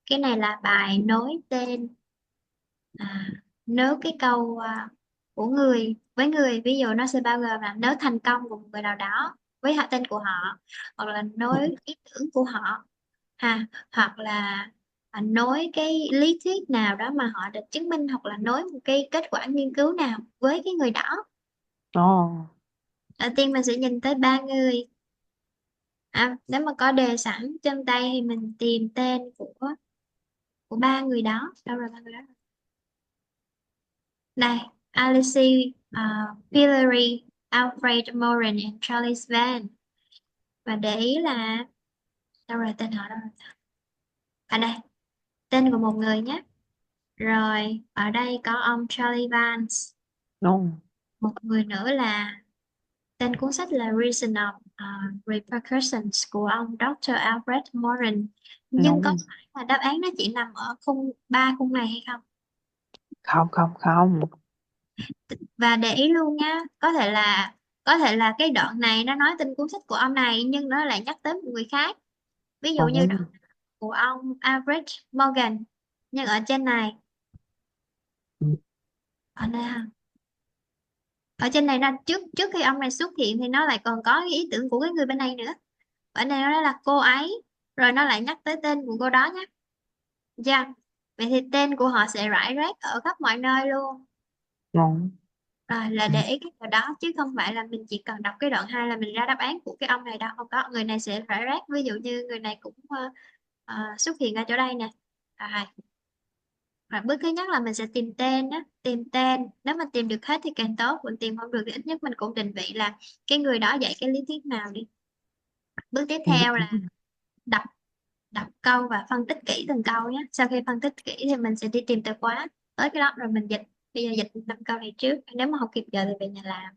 Cái này là bài nối tên, nối cái câu của người với người, ví dụ nó sẽ bao gồm là nối thành công của một người nào đó với họ tên của họ, hoặc là nối ý tưởng của họ, hoặc là nối cái lý thuyết nào đó mà họ được chứng minh, hoặc là nối một cái kết quả nghiên cứu nào với cái người đó. Oh. Đầu tiên mình sẽ nhìn tới ba người. Nếu mà có đề sẵn trên tay thì mình tìm tên của ba người đó. Đâu rồi ba người đó? Đây, Alice, Hillary, Alfred Moran and Charles Van. Và để ý là đâu rồi, tên họ đâu rồi? Đây, tên của một người nhé. Rồi, ở đây có ông Charlie Vance. No. Một người nữa là tên cuốn sách là Reason of Repercussions của ông Dr. Albert Morin. Nhưng có No. phải là đáp án nó chỉ nằm ở ba khung này hay không? Không, không, không. Và để ý luôn nhá, có thể là cái đoạn này nó nói tên cuốn sách của ông này nhưng nó lại nhắc tới một người khác. Ví dụ như đoạn Ồ. của ông Albert Morgan. Nhưng ở trên này, Ừ. ở đây ha. Ở trên này nó trước trước khi ông này xuất hiện thì nó lại còn có cái ý tưởng của cái người bên này nữa. Ở đây nó nói là cô ấy, rồi nó lại nhắc tới tên của cô đó nhé. Dạ. Vậy thì tên của họ sẽ rải rác ở khắp mọi nơi luôn. Ngon. Rồi là Ừ. để ý cái điều đó chứ không phải là mình chỉ cần đọc cái đoạn 2 là mình ra đáp án của cái ông này đâu. Không có, người này sẽ rải rác. Ví dụ như người này cũng xuất hiện ở chỗ đây nè. Rồi. Và bước thứ nhất là mình sẽ tìm tên á, tìm tên. Nếu mà tìm được hết thì càng tốt, mình tìm không được thì ít nhất mình cũng định vị là cái người đó dạy cái lý thuyết nào đi. Bước tiếp Ừ. theo là đọc đọc câu và phân tích kỹ từng câu nhé. Sau khi phân tích kỹ thì mình sẽ đi tìm từ khóa. Tới cái đó rồi mình dịch. Bây giờ dịch 5 câu này trước. Nếu mà không kịp giờ thì về nhà làm.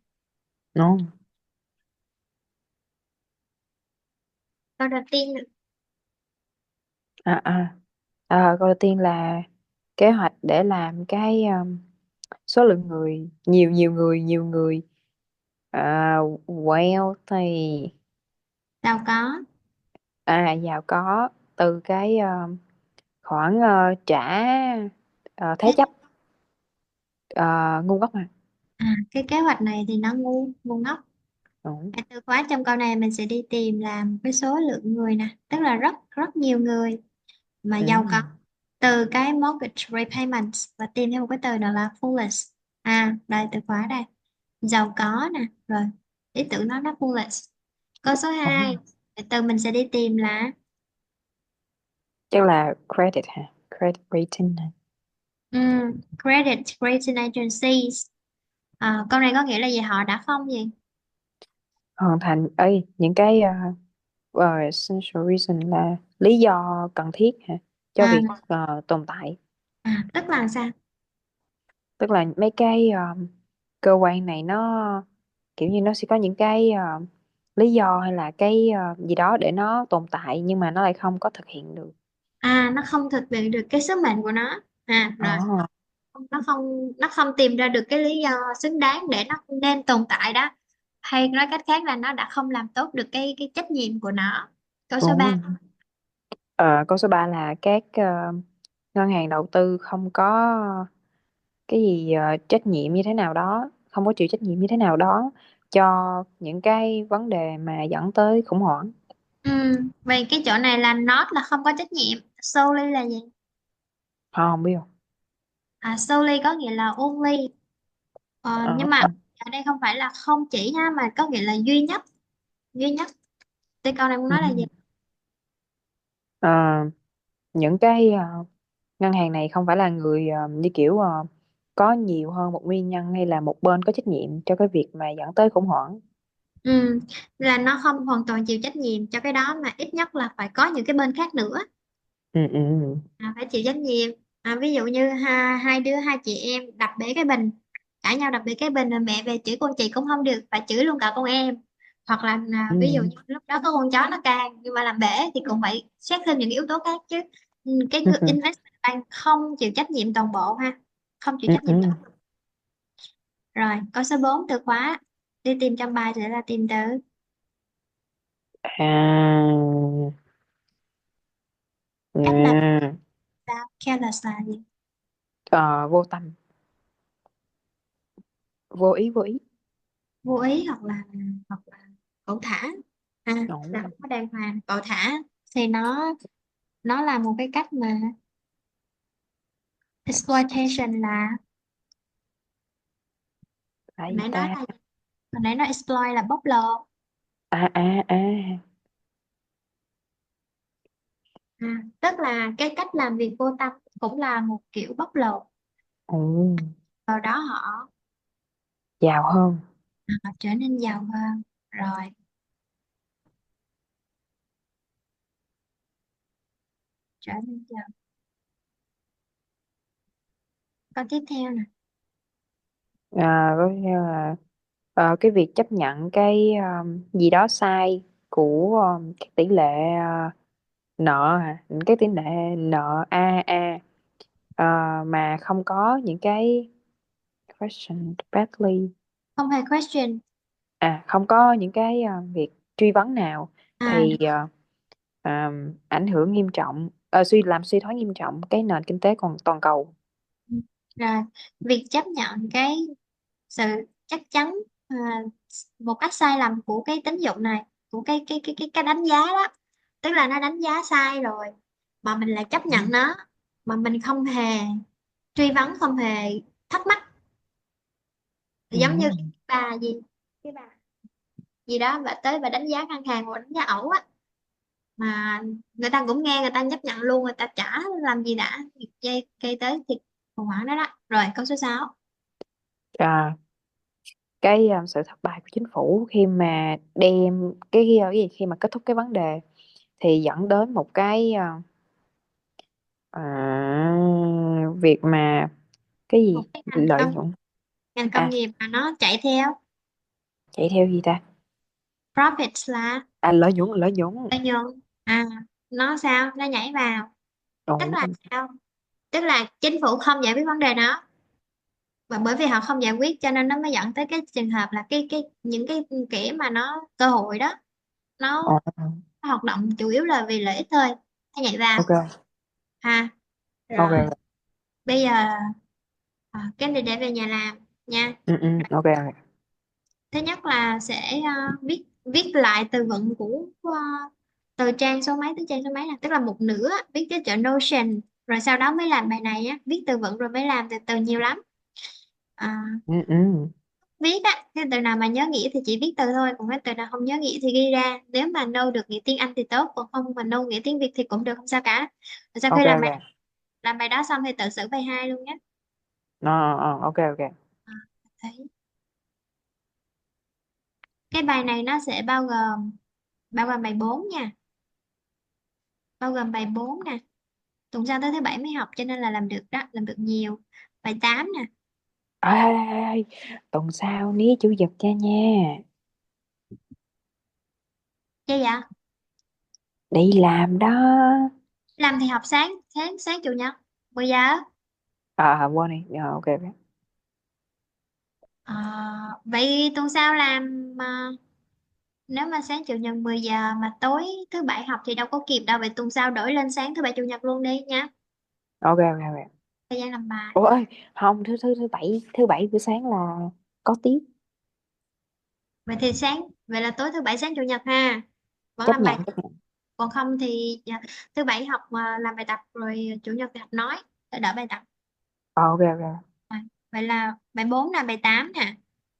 Ngon. Câu đầu tiên À, à. Câu đầu tiên là kế hoạch để làm cái số lượng người nhiều, nhiều người wealthy, đâu có. giàu có, từ cái khoản trả thế Thế chấp ngu ngốc à. cái kế hoạch này thì nó ngu ngu ngốc. Đúng. Từ khóa trong câu này mình sẽ đi tìm làm cái số lượng người nè, tức là rất rất nhiều người mà Ừ. giàu có, từ cái mortgage repayments và tìm thêm một cái từ nào là foolish. Đây từ khóa đây, giàu có nè, rồi ý tưởng nó foolish. Câu số Ồ, 2, từ mình sẽ đi tìm là chắc là credit hả, credit rating hả? credit rating agencies. Câu này có nghĩa là gì, họ đã không gì. Hoàn thành ấy những cái essential reason là lý do cần thiết hả, cho à, việc tồn tại. Tức là sao? Tức là mấy cái cơ quan này nó kiểu như nó sẽ có những cái lý do hay là cái gì đó để nó tồn tại nhưng mà nó lại không có thực hiện được. Nó không thực hiện được cái sứ mệnh của nó. Rồi Ồ. nó không tìm ra được cái lý do xứng đáng để nó nên tồn tại đó, hay nói cách khác là nó đã không làm tốt được cái trách nhiệm của nó. Câu Ồ. số 3. Câu số 3 là các ngân hàng đầu tư không có cái gì trách nhiệm như thế nào đó, không có chịu trách nhiệm như thế nào đó cho những cái vấn đề mà dẫn tới khủng hoảng. Vậy cái chỗ này là not là không có trách nhiệm, solely là gì? Không biết không. Solely có nghĩa là only. Nhưng mà Ờ. ở đây không phải là không chỉ ha, mà có nghĩa là duy nhất. Duy nhất. Thì câu này muốn Ừ. nói là gì? Ờ, những cái ngân hàng này không phải là người như kiểu có nhiều hơn một nguyên nhân hay là một bên có trách nhiệm cho cái việc mà dẫn tới khủng hoảng. Ừ, là nó không hoàn toàn chịu trách nhiệm cho cái đó, mà ít nhất là phải có những cái bên khác nữa Ừ, ừ, ừ. phải chịu trách nhiệm. Ví dụ như hai chị em đập bể cái bình, cãi nhau đập bể cái bình, rồi mẹ về chửi con chị cũng không được, phải chửi luôn cả con em. Hoặc là ví dụ Ừ, như lúc đó có con chó nó càng nhưng mà làm bể thì cũng phải xét thêm những yếu tố khác chứ. Cái ừ, người ừ, investment bank không chịu trách nhiệm toàn bộ ha, không chịu ừ, trách ừ. nhiệm toàn bộ. Rồi câu số 4 từ khóa đi tìm trong bài sẽ là tìm từ À, cách làm ừ. sao, careless là gì? Vô tâm, vô ý, vô ý. Vô ý hoặc là cẩu thả. Ồ. Là không có đàng hoàng. Cẩu thả thì nó là một cái cách mà exploitation là Là hồi gì nãy nói ta? là gì? Hồi nãy nó exploit là bóc lột. À, à, à. Tức là cái cách làm việc vô tâm cũng là một kiểu bóc lột. Ồ, Sau đó giàu hơn. họ trở nên giàu hơn. Rồi trở nên giàu. Câu tiếp theo nè. Có nghĩa là cái việc chấp nhận cái gì đó sai của cái tỷ lệ nợ hả? Cái tỷ lệ nợ a mà không có những cái question badly, Không hề question. không có những cái việc truy vấn nào À, thì ảnh hưởng nghiêm trọng, làm suy thoái nghiêm trọng cái nền kinh tế còn toàn cầu. rồi việc chấp nhận cái sự chắc chắn, à, một cách sai lầm của cái tín dụng này, của cái đánh giá đó, tức là nó đánh giá sai rồi mà mình lại chấp Ừ. nhận nó, mà mình không hề truy vấn, không hề thắc mắc. Ừ. Giống như cái bà gì, cái bà gì đó bà tới bà đánh giá ngân hàng hoặc đánh giá ẩu á, mà người ta cũng nghe, người ta chấp nhận luôn, người ta chả làm gì đã, dây cây tới thì khủng hoảng đó đó. Rồi câu số 6. À, cái sự thất bại của chính phủ khi mà đem cái gì khi mà kết thúc cái vấn đề thì dẫn đến một cái việc mà cái Một gì cái lợi nhuận, ngành công à nghiệp mà nó chạy theo chạy theo gì ta, profits là lợi nhuận. lợi nhuận. À, nó sao nó nhảy vào, tức Ồ. là sao, tức là chính phủ không giải quyết vấn đề đó, và bởi vì họ không giải quyết cho nên nó mới dẫn tới cái trường hợp là cái những cái kẻ mà nó cơ hội đó, Ồ. nó hoạt động chủ yếu là vì lợi ích thôi, nó nhảy vào Ok. ha. Rồi Ok. bây giờ cái này để về nhà làm nha. Ừ, ừ, ok. Thứ nhất là sẽ viết viết lại từ vựng của từ trang số mấy tới trang số mấy, là tức là một nửa viết cái chữ Notion, rồi sau đó mới làm bài này á, viết từ vựng rồi mới làm từ từ, nhiều lắm. à, Ừ, ừ. Viết á, cái từ nào mà nhớ nghĩa thì chỉ viết từ thôi, còn cái từ nào không nhớ nghĩa thì ghi ra, nếu mà know được nghĩa tiếng Anh thì tốt, còn không mà know nghĩa tiếng Việt thì cũng được, không sao cả. Rồi sau khi Ok, ok. làm bài đó xong thì tự xử bài hai luôn nhé. Ok, ok. à, Thấy cái bài này nó sẽ bao gồm bài 4 nha, bao gồm bài 4 nè, tuần sau tới thứ bảy mới học cho nên là làm được đó, làm được nhiều. Bài 8 nè. Ê, ê, ê, tuần sau ní chủ nhật cha nha, Chứ dạ, đi làm đó. làm thì học sáng sáng sáng chủ nhật 10 giờ. Quên đi. Ok, ok. Ờ, vậy tuần sau làm nếu mà sáng chủ nhật 10 giờ mà tối thứ bảy học thì đâu có kịp đâu, vậy tuần sau đổi lên sáng thứ bảy chủ nhật luôn đi nha, Ok, ok, ok. thời gian làm bài. Ủa ơi, không, thứ bảy buổi sáng là có tiết. Vậy thì vậy là tối thứ bảy sáng chủ nhật ha, vẫn Chấp làm bài. nhận, chấp nhận. Còn không thì thứ bảy học mà làm bài tập, rồi chủ nhật thì học nói để đỡ bài tập. Ok, ok. À, vậy là bài 4 là bài 8 nè,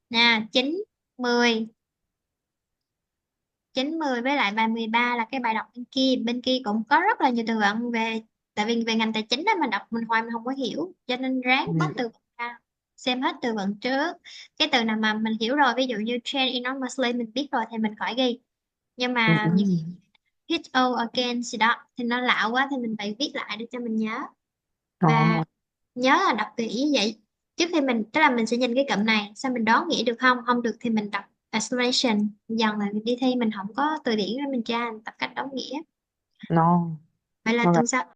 nè 9, 10, 9 10 với lại bài 13 là cái bài đọc bên kia, bên kia cũng có rất là nhiều từ vựng về, tại vì về ngành tài chính đó mình đọc mình hoài mình không có hiểu, cho nên ráng bóc Ừ, từ vựng ra, xem hết từ vựng trước. Cái từ nào mà mình hiểu rồi, ví dụ như trend enormously mình biết rồi thì mình khỏi ghi, nhưng ừ, mà ừ. những hit all again gì đó thì nó lạ quá thì mình phải viết lại để cho mình nhớ. Và Ồ, nhớ là đọc kỹ vậy, trước khi mình, tức là mình sẽ nhìn cái cụm này xong mình đoán nghĩa được không, không được thì mình đọc explanation, dần là đi thi mình không có từ điển để mình tra, mình tập cách đoán nghĩa. no. Vậy là Ok. tuần sau